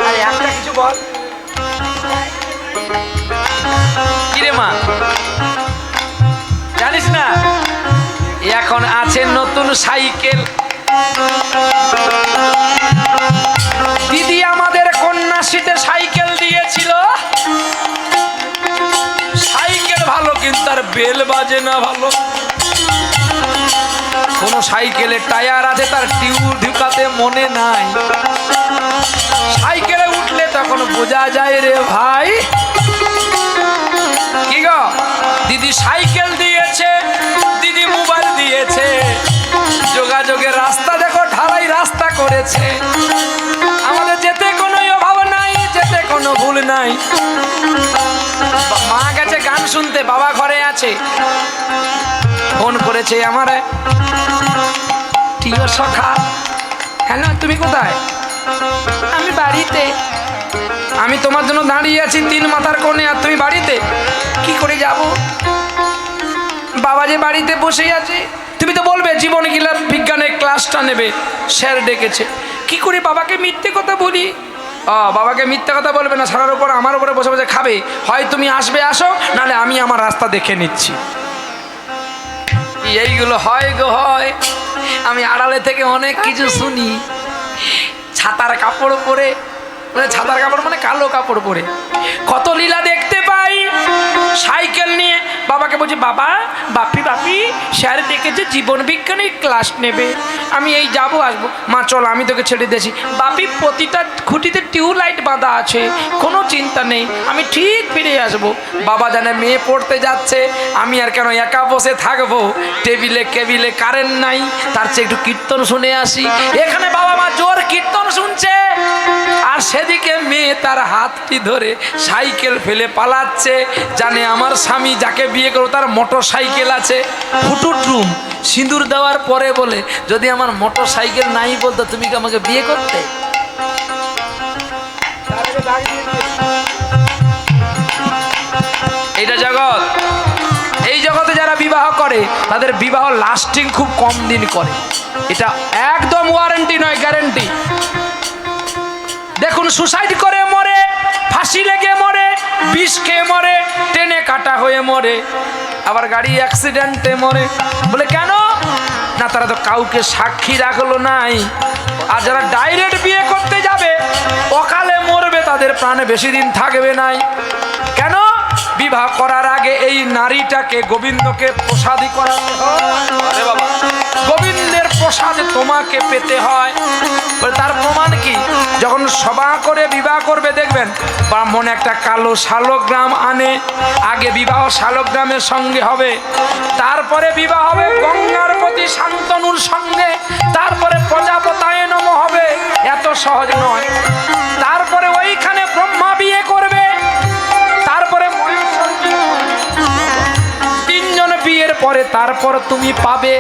আরে একটা কিছু বল কিরে মা, জানিস না এখন আছে নতুন সাইকেল। দিদি আমাদের কন্যাশ্রীতে সাইকেল দিয়েছিল, সাইকেল ভালো কিন্তু তার বেল বাজে না ভালো। কোন সাইকেলের টায়ার আছে তার টিউব ঢুকাতে মনে নাই, সাইকেলে উঠলে তখন বোঝা যায় রে ভাই। কি গো দিদি সাইকেল দিয়েছে, দিদি মোবাইল দিয়েছে, যোগাযোগের রাস্তা দেখো ঢালাই রাস্তা করেছে। আমাদের যেতে কোনো অভাব নাই, যেতে কোনো ভুল নাই। মা গেছে গান শুনতে, বাবা ঘরে আছে, ফোন করেছে আমারে, প্রিয় সখা। হ্যালো তুমি কোথায়? আমি বাড়িতে। আমি তোমার জন্য দাঁড়িয়ে আছি তিন মাথার কোণে, আর তুমি বাড়িতে? কি করে যাব? বাবা যে বাড়িতে বসেই আছে। তুমি তো বলবে জীবন গিলার বিজ্ঞানের ক্লাসটা নেবে, স্যার ডেকেছে। কি করে বাবাকে মিথ্যে কথা বলি? বাবাকে মিথ্যে কথা বলবে না, সারার উপর আমার উপরে বসে বসে খাবে। হয় তুমি আসবে আসো, নাহলে আমি আমার রাস্তা দেখে নিচ্ছি। এইগুলো হয় গো হয়, আমি আড়ালে থেকে অনেক কিছু শুনি। ছাতার কাপড় পরে, মানে ছাতার কাপড় মানে কালো কাপড় পরে কত লীলা দেখতে পাই। সাইকেল নিয়ে বাবাকে বলছি, বাবা বাপি বাপি স্যার ডেকেছে জীবন বিজ্ঞানের ক্লাস নেবে, আমি এই যাবো আসবো। মা চল আমি তোকে ছেড়ে দিয়েছি। বাপি প্রতিটা খুঁটিতে টিউবলাইট বাঁধা আছে, কোনো চিন্তা নেই, আমি ঠিক ফিরে আসবো। বাবা জানে মেয়ে পড়তে যাচ্ছে, আমি আর কেন একা বসে থাকবো? টেবিলে কেবিলে কারেন্ট নাই, তার চেয়ে একটু কীর্তন শুনে আসি। এখানে বাবা মা জোর কীর্তন শুনছে, আর সেদিকে মেয়ে তার হাতটি ধরে সাইকেল ফেলে পালাচ্ছে। জানে আমার স্বামী যাকে বিয়ে করো তার মোটর সাইকেল আছে। ফুটুট রুম সিঁদুর দেওয়ার পরে বলে, যদি আমার মোটর সাইকেল নাই বলতো তুমি কি আমাকে বিয়ে করতে? এইটা জগৎ। এই জগতে যারা বিবাহ করে তাদের বিবাহ লাস্টিং খুব কম দিন করে, এটা একদম ওয়ারেন্টি নয়, গ্যারেন্টি। দেখুন সুসাইড করে মরে, ফাঁসি লেগে মরে, বিষ খেয়ে মরে, ট্রেনে কাটা হয়ে মরে, আবার গাড়ি অ্যাক্সিডেন্টে মরে। বলে কেন না, তারা তো কাউকে সাক্ষী রাখলো নাই। আর যারা ডাইরেক্ট বিয়ে করতে যাবে অকালে মরবে, তাদের প্রাণে বেশি দিন থাকবে নাই। কেন? বিবাহ করার আগে এই নারীটাকে গোবিন্দকে প্রসাদী করাতে হয়। আরে বাবা, গোবিন্দের প্রসাদ তোমাকে পেতে হয়। তার প্রমাণ কি? যখন সভা করে বিবাহ করবে দেখবেন ব্রাহ্মণ একটা কালো শালগ্রাম আনে, আগে বিবাহ শালগ্রামের সঙ্গে হবে, তারপরে বিবাহ হবে গঙ্গার প্রতি শান্তনুর সঙ্গে, তারপরে প্রজাপতায়নম হবে। এত সহজ নয়। তারপরে ওইখানে ব্রহ্মা বিয়ে করবে, তারপরে তিনজন বিয়ের পরে তারপর তুমি পাবে।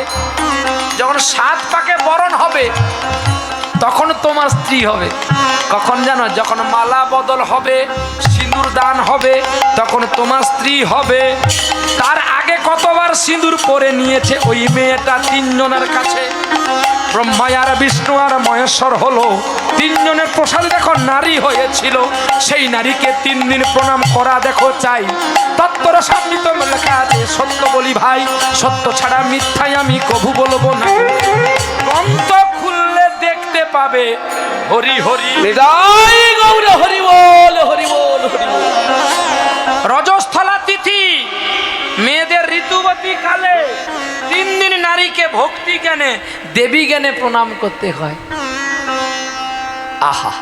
যখন 7 পাকে বরণ হবে তখন তোমার স্ত্রী হবে। কখন জানো? যখন মালা বদল হবে, সিঁদুর দান হবে, তখন তোমার স্ত্রী হবে। তার আগে কতবার সিঁদুর পরে নিয়েছে ওই মেয়েটা 3 জনের কাছে। ব্রহ্মা আর বিষ্ণু আর মহেশ্বর হলো 3 জনের প্রসাদ দেখো নারী হয়েছিল। সেই নারীকে 3 দিন প্রণাম করা দেখো চাই। তত্ত্বর সামনিত লেখা আছে, সত্য বলি ভাই, সত্য ছাড়া মিথ্যাই আমি কভু বলবো না। গ্রন্থ খুললে দেখতে পাবে হরি হরি হৃদয় গৌর হরি বল, হরি বল, হরি বল। রজস্থলা তিথি মেয়েদের ঋতুবতী কালে 3 দিন নারীকে ভক্তি জ্ঞানে দেবী জ্ঞানে প্রণাম করতে হয়। আহা,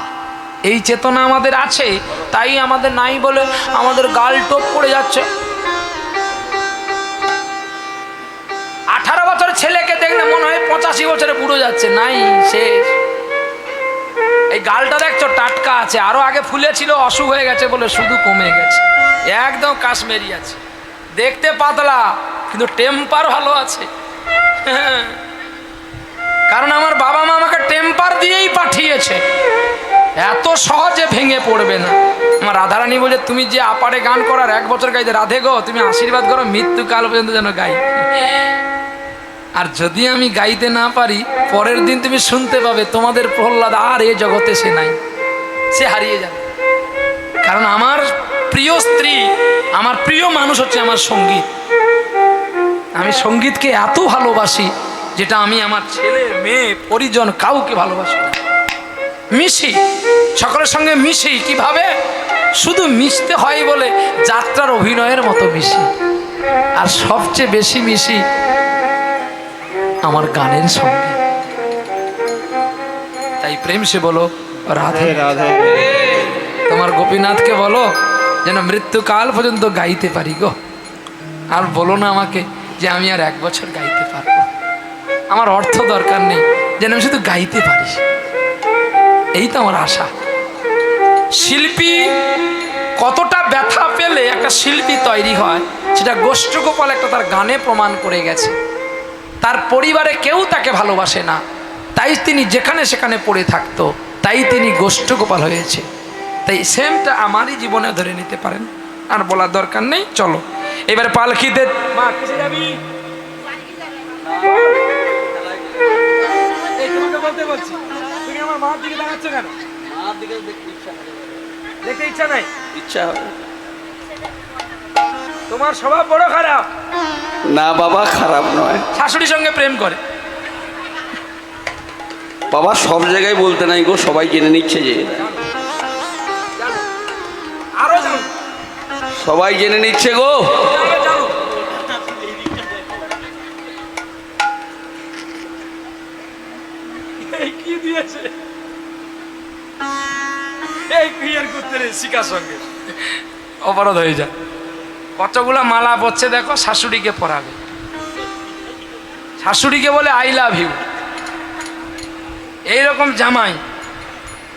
এই চেতনা আমাদের আছে, তাই আমাদের নাই বলে আমাদের গাল টোপ পড়ে যাচ্ছে। 18 বছর ছেলেকে দেখলে মনে হয় 85 বছরে বুড়ো যাচ্ছে। নাই, শেষ। এই গালটা দেখছো টাটকা আছে, আরো আগে ফুলে ছিল, অসুখ হয়ে গেছে বলে শুধু কমে গেছে, একদম কাশ্মীরি আছে। দেখতে পাতলা কিন্তু টেম্পার ভালো আছে। কারণ আমার বাবা মা আমাকে টেম্পার দিয়েই পাঠিয়েছে, এত সহজে ভেঙে পড়বে না। আমার রাধারানী বলে, তুমি যে আপারে গান করার 1 বছর গাইতে, রাধে গো তুমি আশীর্বাদ করো মৃত্যুকাল পর্যন্ত যেন গাই। আর যদি আমি গাইতে না পারি, পরের দিন তুমি শুনতে পাবে তোমাদের প্রহ্লাদ আর এ জগতে সে নাই, সে হারিয়ে যাবে। কারণ আমার প্রিয় স্ত্রী, আমার প্রিয় মানুষ হচ্ছে আমার সঙ্গীত। আমি সঙ্গীতকে এত ভালোবাসি যেটা আমি আমার ছেলে মেয়ে পরিজন কাউকে ভালোবাসি না। মিশি, সকলের সঙ্গে মিশি। কিভাবে? শুধু মিশতে হয় বলে যাত্রার অভিনয়ের মতো মিশি। আর সবচেয়ে বেশি মিশি আমার গানের সঙ্গে। তাই প্রেম সে বলো রাধে রাধে। তোমার গোপীনাথকে বলো যেন মৃত্যুকাল পর্যন্ত গাইতে পারি গো। আর বলো না আমাকে যে আমি আর 1 বছর গাইতে পারবো। আমার অর্থ দরকার নেই, যেন আমি শুধু গাইতে পারি, এই তো আমার আশা। শিল্পী কতটা ব্যথা পেলে একটা শিল্পী তৈরি হয়, সেটা গোষ্ঠগোপাল একটা তার গানে প্রমাণ করে গেছে। তার পরিবারে কেউ তাকে ভালোবাসে না, তাই তিনি যেখানে সেখানে পড়ে থাকতো, তাই তিনি গোষ্ঠগোপাল হয়েছে। তাই সেমটা আমারই জীবনে ধরে নিতে পারেন, আর বলার দরকার নেই। চলো এবার পালকিতে। মা কিসে যাবি? এই তোমাকে বলতে বলছি, তুমি আমার মার দিকে দাঁড়াচ্ছ কেন? মার দিকে দেখতে ইচ্ছা নাই? ইচ্ছা হবে তোমার স্বভাব বড় খারাপ। না বাবা, খারাপ নয়। শাশুড়ির সঙ্গে প্রেম করে। বাবা সব জায়গায় বলতে নাই গো, সবাই জেনে নিচ্ছে যে। আরো জানো, সবাই জেনে নিচ্ছে গো। জানো। এই কি দিয়েছে? এই ক্লিয়ার করতে রে শিকার সঙ্গে অপরাধ হয়ে যায়। কতগুলা মালা পড়ছে দেখো, শাশুড়িকে পরাবে। শাশুড়িকে বলে আই লাভ ইউ। এইরকম জামাই।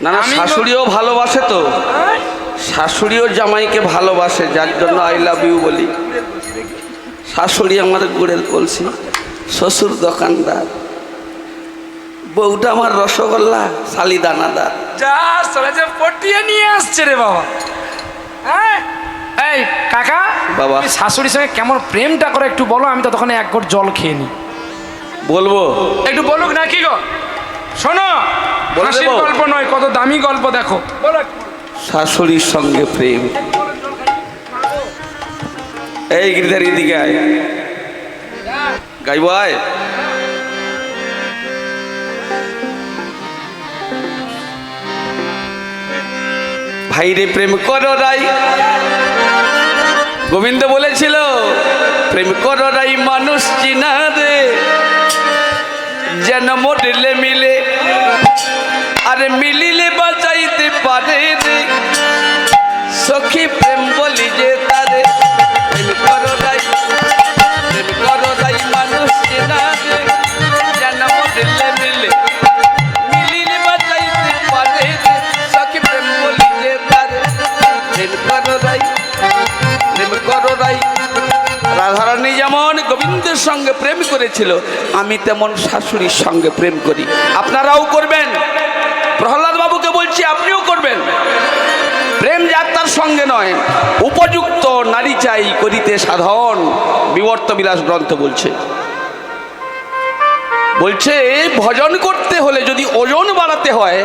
না না, শাশুড়িও ভালোবাসে তো, শাশুড়িও জামাইকে ভালোবাসে, যার জন্য আই লাভ ইউ বলি। শাশুড়ি আমার গুড়ের কলসি, শ্বশুর দোকানদার, বউটা আমার রসগোল্লা, শালি দানাদার। যা চলেছে পটিয়ে নিয়ে আসছে রে বাবা। হ্যাঁ এই কাকা, বাবা। তুমি শাশুড়ির সঙ্গে কেমন প্রেমটা করে একটু বলো, আমি তো তখন 1 ঘট জল খেয়ে নি। বলবো? একটু বলুক নাকি গো? শোনো, বলে হাসির দেবো? গল্প নয়, কত দামি গল্প দেখো। বলো। শাশুড়ির সঙ্গে প্রেম। এই গিরিধার এদিকে আয়, গাইব আয়। ভাইরে প্রেম করো রাই, গোবিন্দ বলেছিল প্রেম করো রাই মানুষ চিনা রে, যেন মরলে মিলে আরে মিলিলে বাঁচাইতে পারে রে, সখী প্রেম বলি যে তারে। প্রেম করো রাই, প্রেম করো রাই মানুষ চিনা রে, যেন মরলে মিলে মিলিলে বাঁচাইতে পারে রে, সখী প্রেম বলি যে তারে। প্রেম করো রাই, প্রেম করো রাই। রাধারানী যেমন গোবিন্দের সঙ্গে প্রেম করেছিল, আমি তেমন শাশুড়ির সঙ্গে প্রেম করি। আপনারাও করবেন। প্রহ্লাদ বাবুকে বলছি, আপনিও করবেন। প্রেম যাত্রার সঙ্গে নয়, উপযুক্ত নারী চাই করিতে সাধন, বিবর্ত বিলাস গ্রন্থ বলছে। বলছে ভজন করতে হলে যদি ওজন বাড়াতে হয়,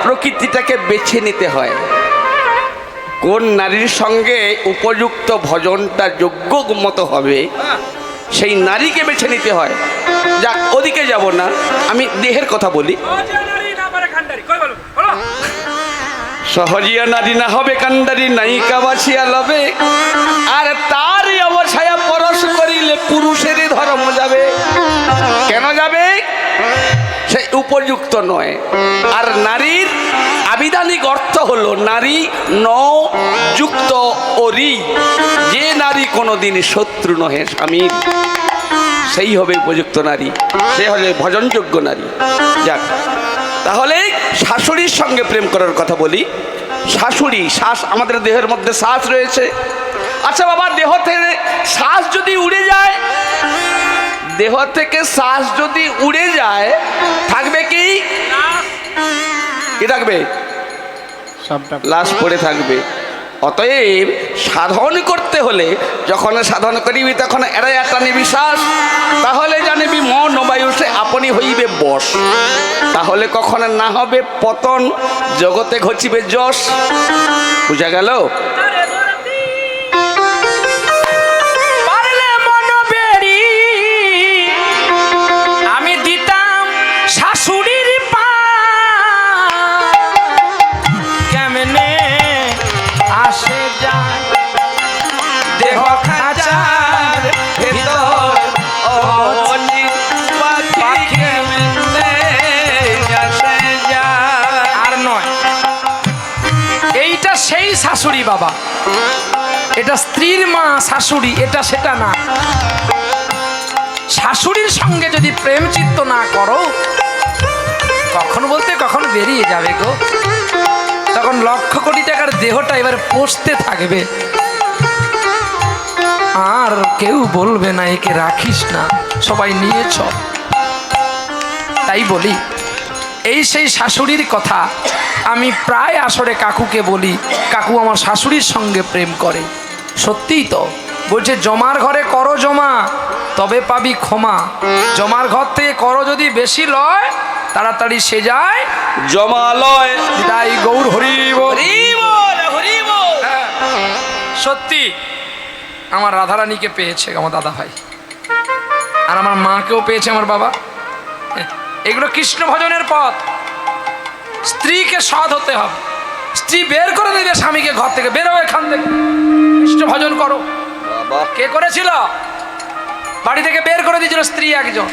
প্রকৃতিটাকে বেছে নিতে হয়। কোন নারীর সঙ্গে উপযুক্ত ভজনটা যোগ্য মতো হবে, সেই নারীকে বেছে নিতে হয়। যাক, ওদিকে যাব না, আমি দেহের কথা বলি। সহজিয়া নারী না হবে কান্ডারি নায়িকা বাছিয়া লবে, আর তারই অবছায়া পরশ করিলে পুরুষেরই ধর্ম যাবে। কেন যাবে? সে উপযুক্ত নয়। আর নারীর আবিধানিক অর্থ হলো নারী ন যুক্ত ওরি, যে নারী কোনোদিন শত্রু নহে স্বামীর, সেই হবে উপযুক্ত নারী, সে হলে ভজনযোগ্য নারী। যাক, তাহলে শাশুড়ির সঙ্গে প্রেম করার কথা বলি। শাশুড়ি, শ্বাস, আমাদের দেহের মধ্যে শ্বাস রয়েছে। আচ্ছা বাবা, দেহ থেকে শ্বাস যদি উড়ে যায়, দেহ থেকে শ্বাস যদি উড়ে যায়, থাকবে কি? কি থাকবে? লাশ পড়ে থাকবে। অতএব সাধন করতে হলে যখন সাধন করিবি তখন এরাই একটা নিবি শ্বাস, তাহলে জানিবি মন বায়ুষে আপনি হইবে বশ। তাহলে কখনো না হবে পতন, জগতে ঘটিবে যশ। বুঝা গেল? পারলে মন বেরি আমি দিতাম শাশুড়ির পা, কেমনে আসে যায় দেহ খাঁচার ভিতর, অনি পাখি কেমনে আসে যায়। আর নয়, এইটা সেই শাশুড়ি বাবা, এটা স্ত্রীর মা শাশুড়ি, এটা সেটা না। শাশুড়ির সঙ্গে যদি প্রেম চিত্ত না করো, কখন বলতে কখন বেরিয়ে যাবে গো। তখন লক্ষ কোটি টাকার দেহটা এবার পোষতে থাকবে, আর কেউ বলবে না একে রাখিস না, সবাই নিয়ে চল। তাই বলি, এই সেই শাশুড়ির কথা আমি প্রায় আসরে কাকুকে বলি, কাকু আমার শাশুড়ির সঙ্গে প্রেম করে। সত্যিই তো বলছে, জমার ঘরে করো জমা তবে পাবি ক্ষমা, জমার ঘর থেকে করো যদি বেশি লয় তাড়াতাড়ি সে যায় জমালয়। তাই গৌর হরি বল। হরি বল, হরি বল। হ্যাঁ, সত্যি আমার রাধারানীকে পেয়েছে আমার দাদা ভাই, আর আমার মাকেও পেয়েছে আমার বাবা। এগুলো কৃষ্ণ ভজনের পথ। স্ত্রীকে সৎ হতে হবে, স্ত্রী বের করে দেবে স্বামীকে ঘর থেকে, বেরো এখান থেকে, কৃষ্ণ ভজন করো। বাবা, কে করেছিল? বাড়ি থেকে বের করে দিয়েছিল স্ত্রী একজন।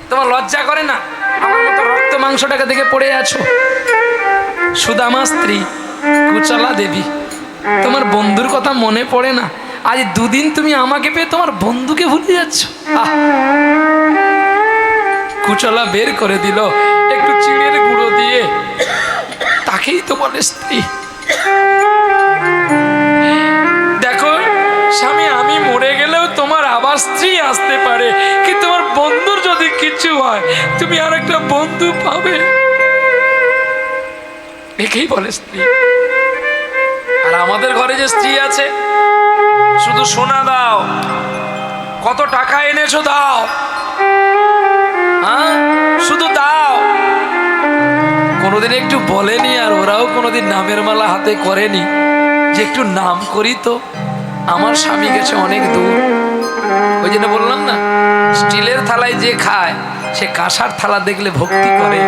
তোমার লজ্জা করে না? আমার মতো রক্ত মাংসটাকে দেখে পড়ে আছো। সুদামা স্ত্রী কুচলা দেবী, তোমার বন্ধুর কথা মনে পড়ে না? আজ দুদিন তুমি আমাকে পেয়ে তোমার বন্ধুকে ভুলে যাচ্ছ। কুচলা বের করে দিল একটু চিড়ের গুঁড়ো দিয়ে, তাকেই তো বলে স্ত্রী। দেখো স্বামী, আমি মরে গেলেও তোমার আবার স্ত্রী আসতে পারে, কিন্তু তোমার বন্ধুর যদি কিছু হয় তুমি আর একটা বন্ধু পাবে, একেই বলে স্ত্রী। আর আমাদের ঘরে যে স্ত্রী আছে, শুধু সোনা দাও, কত টাকা এনেছো দাও, হ্যাঁ শুধু দাও, কোনোদিন একটু বলেনি। আর ওরাও কোনোদিন নামের মালা হাতে করেনি যে একটু নাম করি তো। আমার স্বামী গেছে অনেক দূর, ওই জন্য বললাম না, স্টিলের থালায় যে খায় সে কাঁসার থালা দেখলে ভক্তি করে,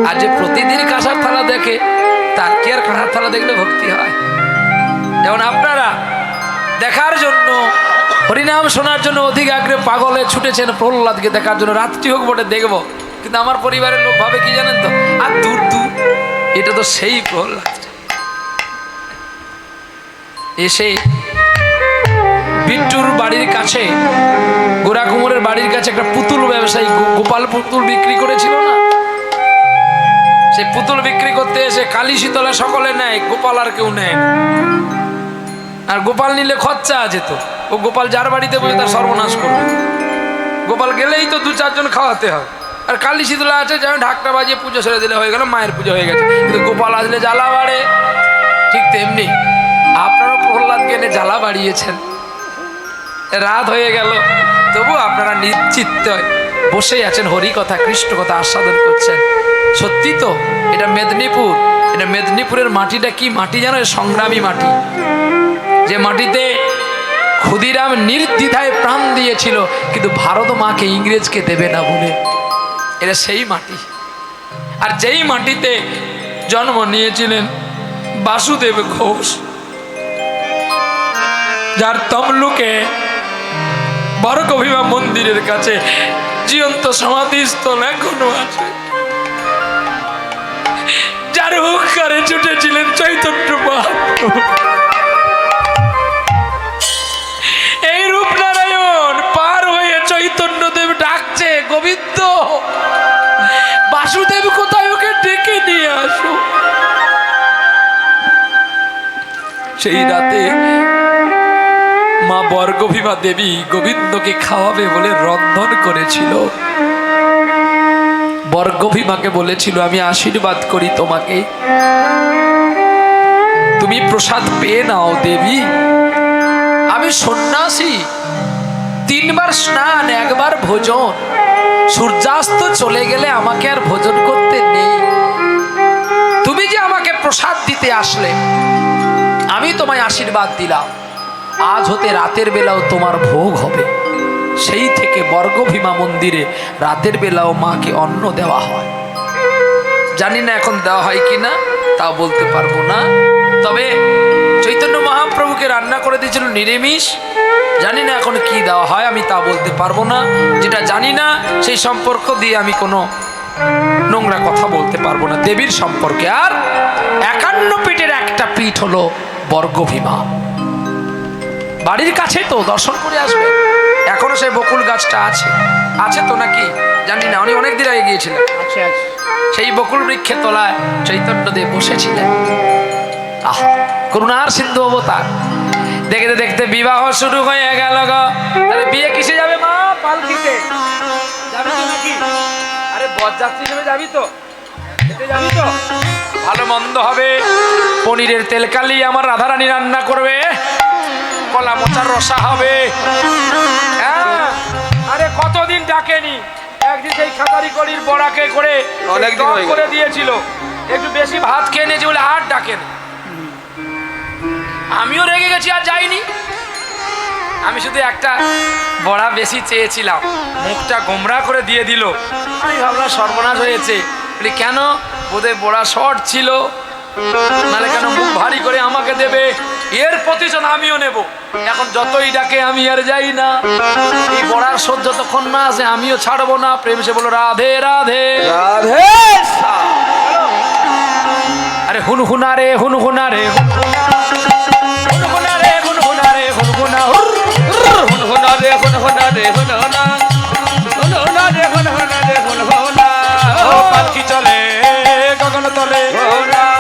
আর যে প্রতিদিন কাঁসার থালা দেখে তার কি আর কাঁসার থালা দেখলে ভক্তি হয়? যেমন আপনারা দেখার জন্য, হরিনাম শোনার জন্য অধিক আগ্রহে পাগলে ছুটেছেন প্রহ্লাদকে দেখার জন্য, রাত্রি হোক বটে দেখবো, কিন্তু আমার পরিবারের লোক ভাবে কি জানেন তো, আর দূর দূর, এটা তো সেই প্রহ্লাদ। এসে বিট্টুর বাড়ির কাছে, গোরা কুমোরের বাড়ির কাছে একটা পুতুল ব্যবসায়ী গোপাল পুতুল বিক্রি করেছিল না, সে পুতুল বিক্রি করতে এসে কালী শীতলা সকলে নেয়, গোপাল আর কেউ নেয় না। আর গোপাল নিলে খরচা আছে তো, ও গোপাল যার বাড়িতে বসে তার সর্বনাশ করবে। গোপাল গেলেই তো দু চারজন খাওয়াতে হয়, আর কালী শীতলা আছে যেমন ঢাকটা বাজিয়ে পুজো ছেড়ে দিলে হয়ে গেল, মায়ের পুজো হয়ে গেছে। কিন্তু গোপাল আসলে জ্বালা বাড়ে, ঠিক তেমনি আপনারাও প্রহ্লাদকে এনে জ্বালা বাড়িয়েছেন। রাত হয়ে গেল, তবু আপনারা নিশ্চিত বসেই আছেন, হরি কথা কৃষ্ণ কথা আস্বাদন করছেন। সত্যি তো, এটা মেদিনীপুর, এটা মেদিনীপুরের মাটিটা কি মাটি জানো? সংগ্রামী মাটি, যে মাটিতে ক্ষুদিরাম নির্দ্বিধায় প্রাণ দিয়েছিল, কিন্তু ভারত মাকে ইংরেজকে দেবে না বলে, এটা সেই মাটি। আর যেই মাটিতে জন্ম নিয়েছিলেন বাসুদেব ঘোষ, যার তমলুকে বরকভিমা মন্দিরের কাছে জীবন্ত সমাধিস্থল এখনো আছে, যার হুঙ্কারে ছুটেছিলেন চৈতন্য মহাপ্রভু। এই রূপনারায়ণ পার হয়ে চৈতন্যদেব ডাকছে, গোবিন্দ বাসুদেব কোথায়, ওকে ডেকে নিয়ে আসো। সেই রাতে মা বর্গভীমা দেবী গোবিন্দকে খাওয়াবে বলে রন্ধন করেছিল। বর্গভীমাকে বলেছিল, আমি আশীর্বাদ করি তোমাকে, তুমি প্রসাদ পেয়ে নাও দেবী। আমি সন্ন্যাসী, 3 বার স্নান, 1 বার ভোজন, সূর্যাস্ত চলে গেলে আমাকে আর ভোজন করতে নেই। তুমি যে আমাকে প্রসাদ দিতে আসলে, আমি তোমায় আশীর্বাদ দিলাম, আজ হতে রাতের বেলাও তোমার ভোগ হবে। সেই থেকে বর্গভীমা মন্দিরে রাতের বেলাও মাকে অন্ন দেওয়া হয়। জানি না এখন দেওয়া হয় কিনা, তাও বলতে পারবো না। তবে চৈতন্য মহাপ্রভুকে রান্না করে দিয়েছিল নিরামিষ, জানি না এখন কি দেওয়া হয়, আমি তা বলতে পারবো না। যেটা জানি না সেই সম্পর্ক দিয়ে আমি কোনো নোংরা কথা বলতে পারবো না দেবীর সম্পর্কে। আর 51 পীঠের একটা পীঠ হলো বর্গভীমা। বাড়ির কাছে তো, দর্শন করে আসবে। এখনো সেই বকুল গাছটা আছে, আছে তো নাকি জানি না, উনি অনেক দিন আগে গিয়েছিলেন। সেই বকুল বৃক্ষের তলায় চৈতন্যদেব বসেছিলেন। আহা, করুণার সিন্ধু অবতার। দেখতে দেখতে বিবাহ শুরু হয়ে গেল গো। তাহলে বিয়ে কিসে যাবে মা? পালকিতে যাবি তো নাকি? আরে বরযাত্রী হিসেবে যাবি তো, যাবি তো? ভালো মন্দ হবে, পনিরের তেলকালি আমার রাধারানী রান্না করবে, কলা মোচার রসা হবে। হ্যাঁ, আরে কতদিন ডাকেনি, একদিন সেই খাতারি কলির বড়াকে করে অনেকদিন করে দিয়েছিল, একটু বেশি ভাত খেয়ে নিয়েছি বলে আর ডাকেন। আমিও রেগে গেছি, আর যাইনি। আমি শুধু একটা বড়া বেশি চেয়েছিলাম, মুখটা গোমরা করে দিয়ে দিল। আমি ভাবলাম সর্বনাশ হয়েছে। বলি কেন? বোধহয় বড়া শর্ট ছিল, নাহলে কেন মুখ ভারী করে আমাকে দেবে, এর প্রতিশোধ আমিও নেব। এখন যতই ডাকে আমি আর যাই না। এই বড়ার শোধ যতক্ষণ না আসে আমিও ছাড়বো না। প্রেম সে বলো রাধে রাধে রাধে। আরে হুনহুনা রে হুনহুনা রে হুনহুনা রে হুনহুনা রে হুনহুনা হুনহুনা রে হুনহুনা রে হুনহুনা, হুনহুনা রে হুনহুনা রে হুনহুনা। ও পালকি চলে গগন তলে,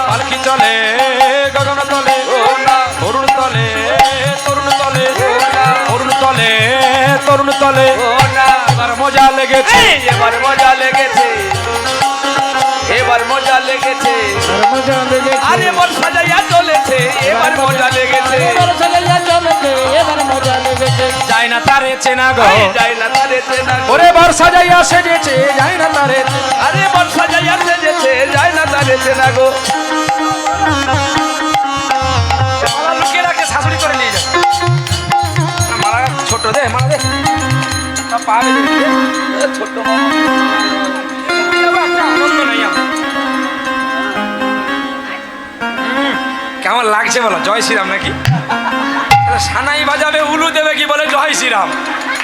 পালকি চলে গগন তলে, তরুণ তলে তরুণ তলে, তরুণ তলে তরুণ তলে। এবার মজা লেগেছে, এবার মজা লেগেছে, এবার মজা লেগেছে, মজা লেগেছে, আরে বর সাজাইয়া চলেছে, এবার মজা লেগেছে, এবার মজা লেগেছে। যায় না তারে চেনা গো, যাই না তারে চেনা গো। ওরে বর সাজাইয়া সেজেছে, যায় না তারে। আরে বর সাজাইয়া সেজেছে, যায় না তারে চেনা গো। মালা লুকিয়ে রাখে, শাশুড়ি করে নিয়ে যাবে। মালা ছোট দে, মালা দে, পা বেঁধে দিতে। ছোট্ট আনন্দ নেই আমার। কেমন লাগছে বলো? জয় শ্রীরাম নাকি? সানাই বাজাবে, উলু দেবে, কি বলে জয় শ্রীরাম।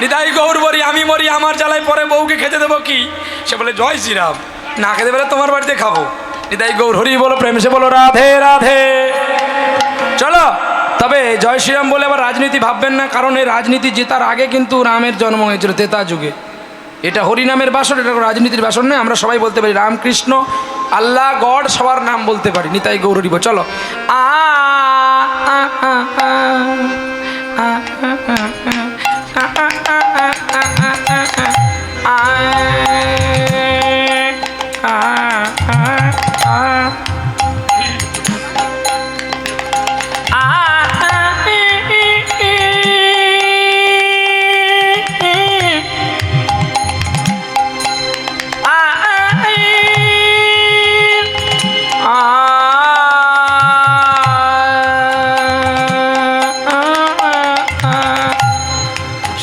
নিতাই গৌর বলি আমি মরি, আমার জ্বালায় পরে বউকে খেতে দেবো কি? সে বলে জয় শ্রীরাম। না খেতে পেলে তোমার বাড়িতে খাবো। নিতাই গৌর হরি বলো, প্রেম সে বলো রাধে রাধে। চলো, তবে জয় শ্রীরাম বলে আবার রাজনীতি ভাববেন না, কারণ এই রাজনীতি জেতার আগে কিন্তু রামের জন্ম হয়েছিল তেতা যুগে। এটা হরিনামের বাসন, এটা রাজনীতির বাসন নয়। আমরা সবাই বলতে পারি রামকৃষ্ণ, আল্লাহ, গড, সবার নাম বলতে পারি। নিতাই গৌর হরি বল। চলো।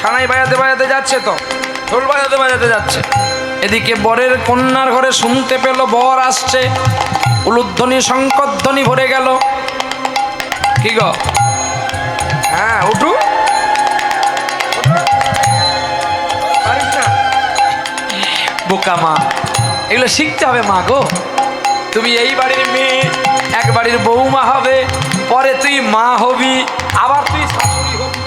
সানাই বাজাতে বাজাতে যাচ্ছে তো, ঢোল বাজাতে বাজাতে যাচ্ছে। এদিকে বরের কন্যার ঘরে শুনতে পেল বর আসছে। উলুধ্বনি শঙ্করধ্বনি ভরে গেল। কি গো? হ্যাঁ উঠু। বোকা মা, এগুলো শিখতে হবে মা গো। তুমি এই বাড়ির মেয়ে, এক বাড়ির বৌমা হবে, পরে তুই মা হবি, আবার তুই শাশুড়ি হবি।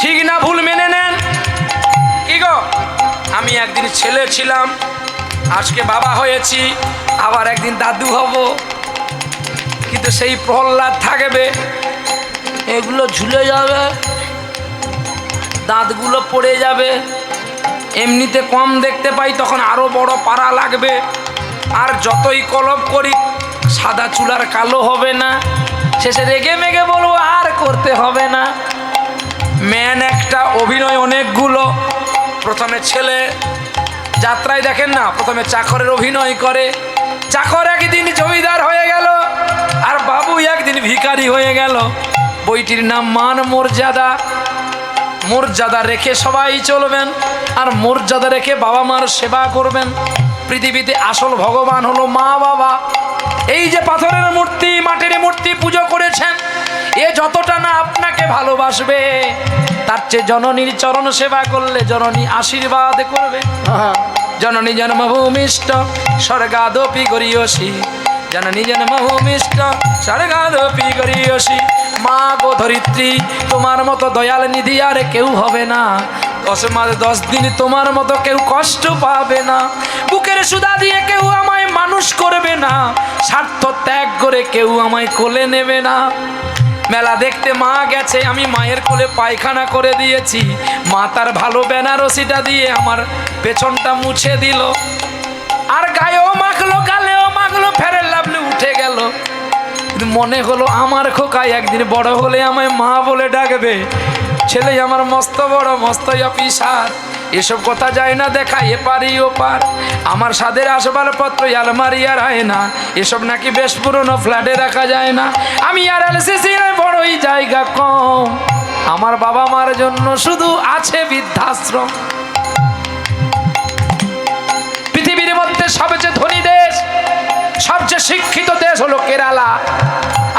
ঠিক না ভুল মেনে নেন। কি গো, আমি একদিন ছেলে ছিলাম, আজকে বাবা হয়েছি, আবার একদিন দাদু হব, কিন্তু সেই প্রহ্লাদ থাকবে, এগুলো ঝুলে যাবে, দাঁতগুলো পড়ে যাবে, এমনিতে কম দেখতে পাই, তখন আরো বড় পাড়া লাগবে, আর যতই কলপ করি সাদা চুলার কালো হবে না, শেষে রেগে মেগে বলবো আর করতে হবে না। ম্যান একটা, অভিনয় অনেকগুলো। প্রথমে ছেলে যাত্রায় দেখেন না, প্রথমে চাকরের অভিনয় করে, চাকর একদিন জমিদার হয়ে গেল, আর বাবু একদিন ভিখারি হয়ে গেল। বইটির নাম মান মর্যাদা। মর্যাদা রেখে সবাই চলবেন, আর মর্যাদা রেখে বাবা মার সেবা করবেন। পৃথিবীতে আসল ভগবান হলো মা বাবা। এই যে পাথরের মূর্তি, মাটির মূর্তি পুজো করেছেন, এ যতটা না আপনাকে ভালোবাসবে, তার চেয়ে জননীর চরণ সেবা করলে জননী আশীর্বাদ করবে। জননী জন্মভূমিষ্ঠ স্বর্গাদপি গরিয়সী, জননী জন্মভূমিষ্ঠ স্বর্গাদপি গরিয়সী। মা গো ধরিত্রী, তোমার মতো দয়াল নিধি আর কেউ হবে না। 10 মাস 10 দিন তোমার মতো কেউ কষ্ট পাবে না। বুকের সুধা দিয়ে কেউ আমায় মানুষ করবে না, স্বার্থ ত্যাগ করে কেউ আমায় কোলে নেবে না। মেলা দেখতে মা গেছে, আমি মায়ের কোলে পায়খানা করে দিয়েছি, মা তার ভালো বেনারসিটা দিয়ে আমার পেছনটা মুছে দিল, আর গায়েও মাখলো, গালেও মাখলো, ফেরের লাভলে উঠে গেল। কিন্তু মনে হলো আমার খোকায় একদিন বড় হলে আমায় মা বলে ডাকবে। ছেলে আমার মস্ত বড়, মস্ত অফিসার, এসব কথা যায় না দেখা এপারি ওপার। আমার সাদের আসবাবপত্র আলমারি আর হয় না, এসব নাকি বেশ পুরনো ফ্ল্যাটে রাখা যায় না। আমি আর এলসিসি বড়ই জায়গা কম, আমার বাবা মার জন্য শুধু আছে বৃদ্ধাশ্রম। পৃথিবীর মধ্যে সবচেয়ে ধনী দেশ, সবচেয়ে শিক্ষিত দেশ হলো কেরালা,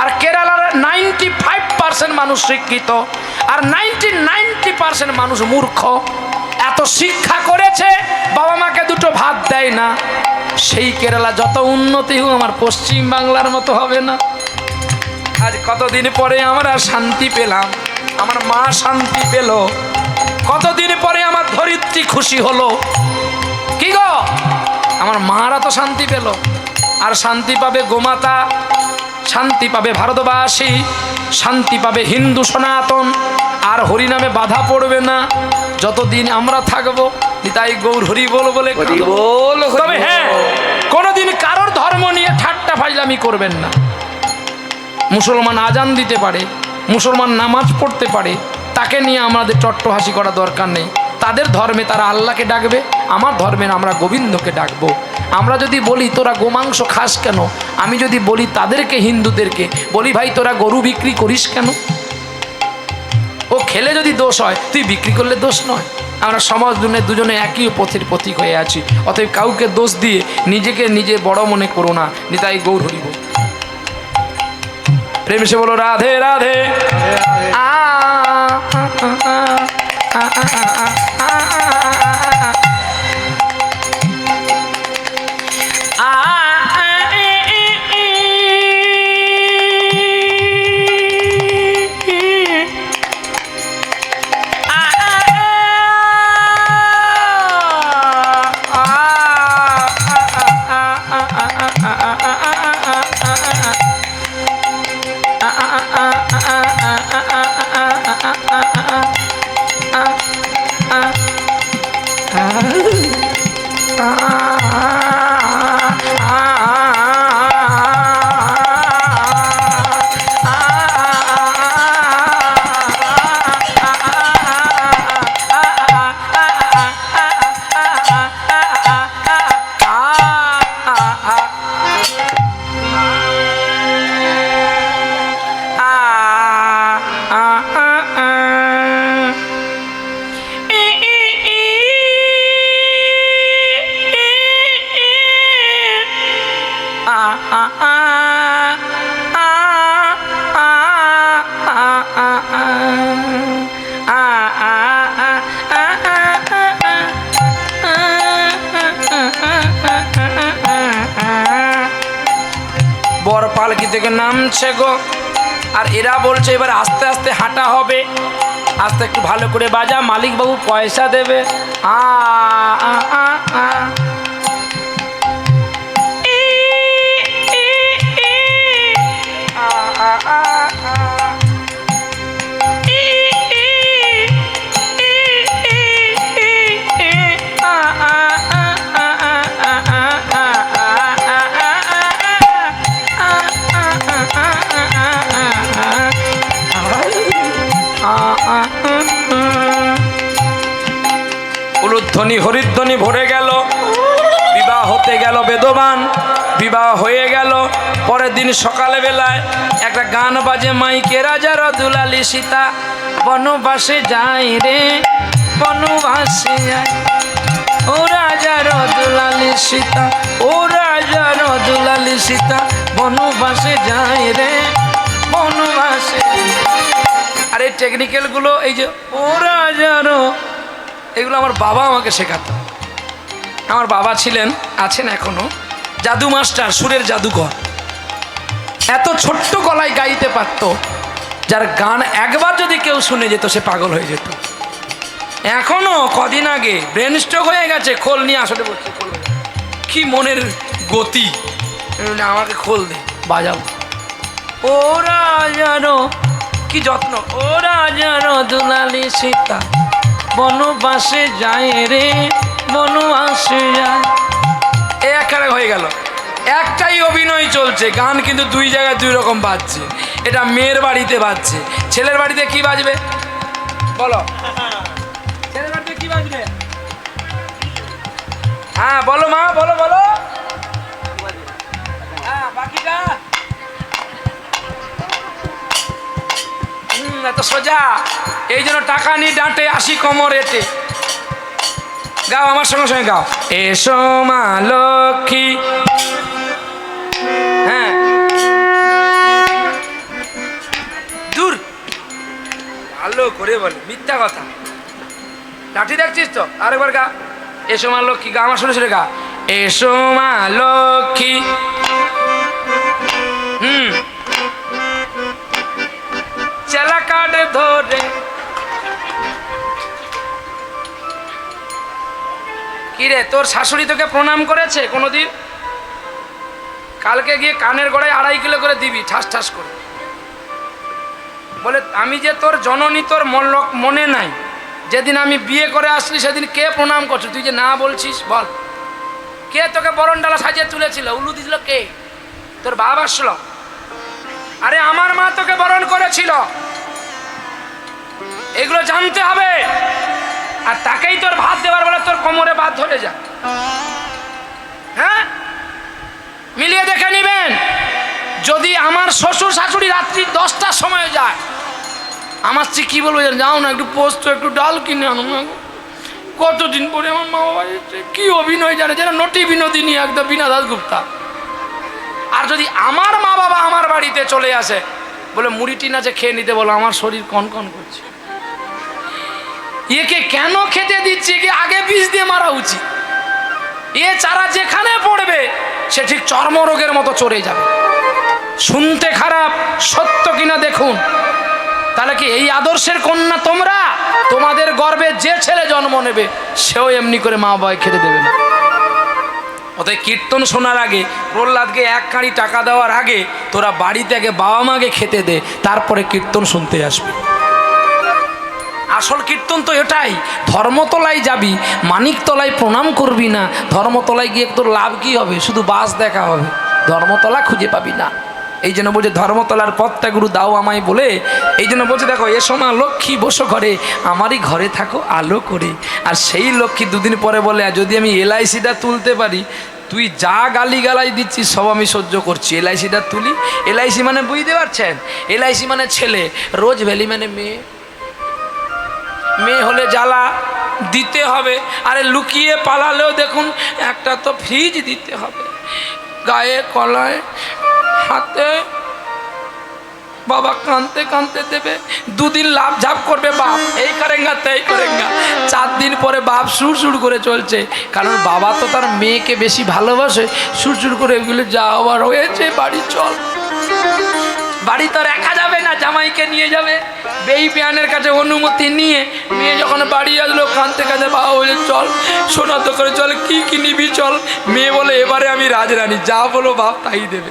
আর কেরালার 95% মানুষ শিক্ষিত, আর 90% মানুষ মূর্খ। এত শিক্ষা করেছে, বাবা মাকে দুটো ভাত দেয় না। সেই কেরালা যত উন্নতি হোক, আমার পশ্চিম বাংলার মতো হবে না। আজ কতদিন পরে আমরা শান্তি পেলাম, আমার মা শান্তি পেল, কতদিন পরে আমার ধরিত্রী খুশি হলো। কি গো, আমার মারা তো শান্তি পেল, আর শান্তি পাবে গোমাতা, শান্তি পাবে ভারতবাসী, শান্তি পাবে হিন্দু সনাতন, আর হরিনামে বাধা পড়বে না যতদিন আমরা থাকবো। তাই গৌর হরি বল বলে, তবে হ্যাঁ, কোনোদিন কারোর ধর্ম নিয়ে ঠাট্টা ফাজলামি করবেন না। মুসলমান আজান দিতে পারে, মুসলমান নামাজ পড়তে পারে, তাকে নিয়ে আমাদের চট্টহাসি করা দরকার নেই। তাদের ধর্মে তারা আল্লাহকে ডাকবে, আমার ধর্মে আমরা গোবিন্দকে ডাকবো। আমরা যদি বলি তোরা গোমাংস খাস কেন, আমি যদি বলি তাদেরকে, হিন্দুদেরকে বলি ভাই তোরা গরু বিক্রি করিস কেন, ও খেলে যদি দোষ হয়, তুই বিক্রি করলে দোষ নয়। আমরা সমাজ দুজনে একই পথের প্রতীক হয়ে আছি, অতএব কাউকে দোষ দিয়ে নিজেকে নিজে বড় মনে করো না। নিতাই গৌর হরি বল। প্রেম সে বলো রাধে রাধে। পালকি থেকে নামছে গো। আর এরা বলছে এবার আস্তে আস্তে হাঁটা হবে, আস্তে একটু ভালো করে বাজা, মালিক বাবু পয়সা দেবে। আ আ আ আ উলুধ্বনি হরিধ্বনি ভরে গেল, বিবাহ হতে গেল বেদবান, বিবাহ হয়ে গেল। পরের দিন সকালে বেলায় একটা গান বাজে মাইকে, রাজা দুলালি সীতা বনবাসে যায় রে, বনবাসে যায়। ও রাজা দুলালি সীতা, ও রাজা দুলালি সীতা বনবাসে যায় রে, বনবাসে। আর এই টেকনিক্যালগুলো এই যে ও রাজা, এগুলো আমার বাবা আমাকে শেখাতো। আমার বাবা ছিলেন, আছেন এখনো, জাদু মাস্টার, সুরের জাদুকর। এত ছোট্ট গলায় গাইতে পারত, যার গান একবার যদি কেউ শুনে যেত সে পাগল হয়ে যেত। এখনো কদিন আগে ব্রেন স্ট্রোক হয়ে গেছে, খোল নিয়ে আসলে বলছে, খোল কি মনের গতি, আমাকে খোল দে বাজাবো। ও রাজারো কি যত্ন, ও রাজারো দুলালি সীতা বনবাসে যায় রে, বনবাসে যায়। একখানে হয়ে গেল, একটাই অভিনয় চলছে, গান কিন্তু দুই জায়গায় দুই রকম বাজছে। এটা মেয়ের বাড়িতে বাজছে, ছেলের বাড়িতে কি বাজবে বলো? ছেলের বাড়িতে কি বাজবে? হ্যাঁ বলো মা, বলো বলো। হ্যাঁ বাকিটা এত সোজা, এই জন্য টাকা নিয়ে ডাঁটে আসি কোমর এটে। গাও আমার সঙ্গে সঙ্গে গাও, এসো মা লক্ষ্মী। হ্যাঁ দূর, ভালো করে বল, মিথ্যা কথা। লাঠি দেখছিস তো, আরেকবার গা, এসো মা লক্ষ্মী। গা আমার শুনে শুনে গা, এসো মা লক্ষ্মী। চেলা কাটে ধরে। কিরে তোর শাশুড়ি তোকে প্রণাম করেছে কোনোদিন? কালকে গিয়ে কানের গোড়ায় 2.5 কিলো করে দিবি, ঠাস ঠাস করে। বলে আমি যে তোর জননী, তোর মনে নাই, যেদিন আমি বিয়ে করে আসলি সেদিন কে প্রণাম করছো? তুই যে না বলছিস বল, কে তোকে বরণ ডালা সাজিয়ে তুলেছিল, উলু দিছিল কে? তোর বাবা আসলো? আরে আমার মা তোকে বরণ করেছিল, এগুলো জানতে হবে। আর তাকেই তোর ভাত দেওয়ার বেলা তোর কোমরে ভাত ধরে যায়। হ্যাঁ মিলিয়ে দেখে নিবেন। যদি আমার শ্বশুর শাশুড়ি রাত্রি 10টার সময় যায়, আমার স্ত্রী কি বলবো, যাও না একটু পোস্ত একটু ডাল কিনে আনো। কতদিন পরে আমার মা বাবা এসেছে, কি অভিনয় জানে, যেন নটি বিনোদিনী, একদম বিনা দাসগুপ্তা। আর যদি আমার মা বাবা আমার বাড়িতে চলে আসে, বলে মুড়িটি নাচে খেয়ে নিতে, বলো আমার শরীর কনকন করছে, একে কেন খেতে দিচ্ছে, একে আগে বিষ দিয়ে মারা উচিত। এ চারা যেখানে পড়বে সে ঠিক চর্মরোগের মতো চড়ে যাবে। শুনতে খারাপ, সত্য কিনা দেখুন। তাহলে কি এই আদর্শের কন্যা তোমরা? তোমাদের গর্বে যে ছেলে জন্ম নেবে সেও এমনি করে মা বাবাকে খেতে দেবে না। অতএব কীর্তন শোনার আগে, প্রহ্লাদকে 1 কাঁড়ি টাকা দেওয়ার আগে তোরা বাড়িতে আগে বাবা মাকে খেতে দে, তারপরে কীর্তন শুনতে আসবে। আসল কীর্তন তো এটাই। ধর্মতলায় যাবি, মানিকতলায় প্রণাম করবি না। ধর্মতলায় গিয়ে তোর লাভ কি হবে? শুধু বাস দেখা হবে, ধর্মতলা খুঁজে পাবি না। এই জন্য বলছে ধর্মতলার পথটা গুরু দাও আমায় বলে। এই জন্য বলছে দেখো, এসো মা লক্ষ্মী বসো ঘরে, আমারই ঘরে থাকো আলো করে। আর সেই লক্ষ্মী দুদিন পরে বলে, যদি আমি LICটা তুলতে পারি, তুই যা গালিগালাই দিচ্ছিস সব আমি সহ্য করছি, LICটা তুলি। LIC মানে বুঝতে পারছেন? LIC মানে ছেলে, রোজ ভ্যালি মানে মেয়ে। মেয়ে হলে জ্বালা দিতে হবে। আরে লুকিয়ে পালালেও দেখুন একটা তো ফ্রিজ দিতে হবে, গায়ে কলায় হাতে। বাবা কাঁদতে কাঁদতে দেবে, 2 দিন লাভ ঝাপ করবে বাপ, এই করেঙ্গা তাই করেঙ্গা। 4 দিন পরে বাপ সুর সুর করে চলছে, কারণ বাবা তো তার মেয়েকে বেশি ভালোবাসে। সুর সুর করে এগুলো যা আবার হয়েছে বাড়ি চল। বাড়ি তো রাখা যাবে না, জামাইকে নিয়ে যাবে। বেই পিয়ানের কাছে অনুমতি নিয়ে মেয়ে যখন বাড়ি আসলো কাঁদতে কাঁদতে বাবা বলে চল সোনার দোকানে চল, কি নিবি চল। মেয়ে বলে এবারে আমি রাজরানী, যা বলো বাপ তাই দেবে।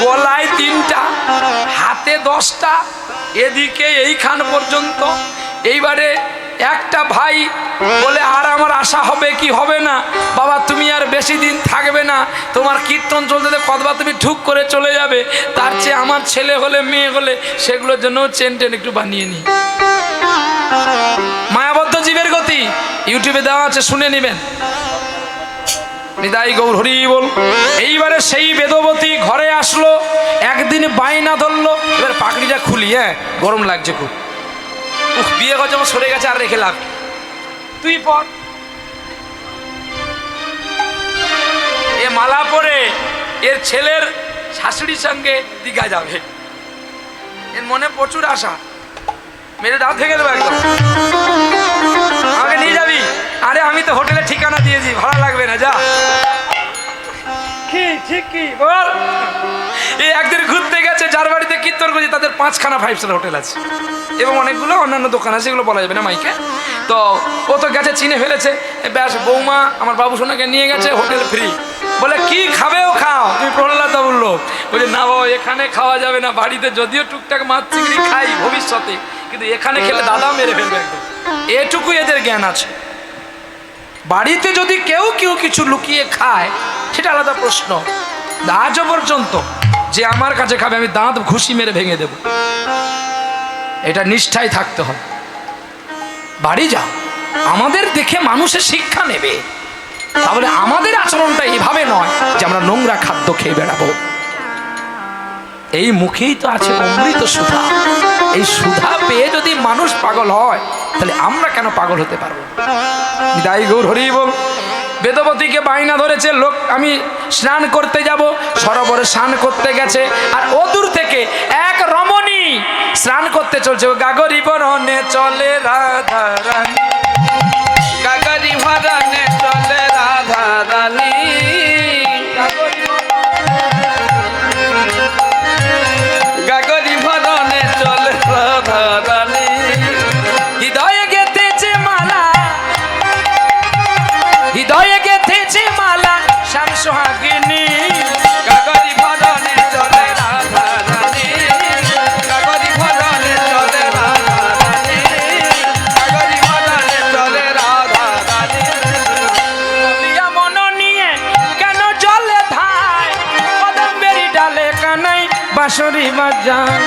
গলায় 3টা, হাতে 10টা, এদিকে এইখান পর্যন্ত। এইবারে একটা ভাই বলে আর আমার আশা হবে কি হবে না, বাবা তুমি আর বেশি দিন থাকবে না, তোমার কীর্তন চলতে কতবার তুমি ঠুক করে চলে যাবে, তার চেয়ে আমার ছেলে হলে মেয়ে হলে সেগুলোর জন্য চেন একটু বানিয়ে নি। মায়াবদ্ধ জীবের গতি ইউটিউবে দেওয়া আছে, শুনে নেবেন। নিতাই গৌর হরি বল। এইবারে সেই বেদবতী ঘরে আসলো, একদিন বাইনা ধরলো, এবার পাগড়িটা খুলি, গরম লাগছে খুব। বিয়ে ঘর যখন সরে গেছে আর রেখে লাভ, তুই পর। এ মালা পরে এর ছেলের শাশুড়ির সঙ্গে দীঘা যাবে, এর মনে প্রচুর আশা। মেরে দাঁত ভেঙে দেবো একদম, আমাকে নিয়ে যাবি? আরে আমি তো হোটেলে ঠিকানা দিয়েছি, ভাড়া লাগবে না, যা। কি ঠিক কি বল। এই একদিন ঘুরতে গেছে, যার বাড়িতে কীর্তন করছি তাদের 5খানা 5 স্টার হোটেল আছে এবং অনেকগুলো অন্যান্য দোকান আছে, এগুলো বলা যাবে না মাইকে। তো ও তো গেছে, চিনে ফেলেছে। ব্যাস বৌমা আমার বাবু সোনাকে নিয়ে গেছে, হোটেল ফ্রি। বলে কি খাবে ও খাও, তুমি প্রহ্লাদ বললো। বলছে না বাবা এখানে খাওয়া যাবে না, বাড়িতে যদিও টুকটাক মাছ চিংড়ি খাই ভবিষ্যতে, কিন্তু এখানে খেলে দাদা মেরে ফেলবে একদম। এটুকু এদের জ্ঞান আছে। বাড়িতে যদি কেউ কিছু লুকিয়ে খায় সেটা আলাদা প্রশ্ন, আজও পর্যন্ত যে আমার কাছে খাবে আমি দাঁত ঘুষি মেরে ভেঙে দেব, এটা নিষ্ঠায় থাকতে হবে। বাড়ি যাও, আমাদের দেখে মানুষের শিক্ষা নেবে, তাহলে আমাদের আচরণটা এইভাবে নয় যে আমরা নোংরা খাদ্য খেয়ে বেড়াবো। এই মুখেই তো আছে অমৃত সুধা, এই সুধা পেয়ে যদি মানুষ পাগল হয় তাহলে আমরা কেন পাগল হতে পারবো? নিতাই গৌর হরি বল। বেদবতীকে বায়না ধরেছে, লোক আমি স্নান করতে যাব, সরোবরে স্নান করতে গেছে, আর অদূর থেকে এক রমণী স্নান করতে চলছে। গাগরি বরণে চলে রাধা রানী, গাগরি ভরণে চলে রাধা রানী, গাগরি ভরণে চলে রাধা রানী। হৃদয়ে গেঁথেছে মালা, হৃদয়ে গেঁথেছে মালা শ্যাম সোহাগিনী। গাগরি ভরণে চলে রাধা রানী, গাগরি ভরণে চলে রাধা রানী, গাগরি ভরণে চলে রাধা রানী। বলিয়া মন নিয়ে কেন জলে ধায়, কদম্বেরি ডালে কানাই বাঁশরি বাজায়।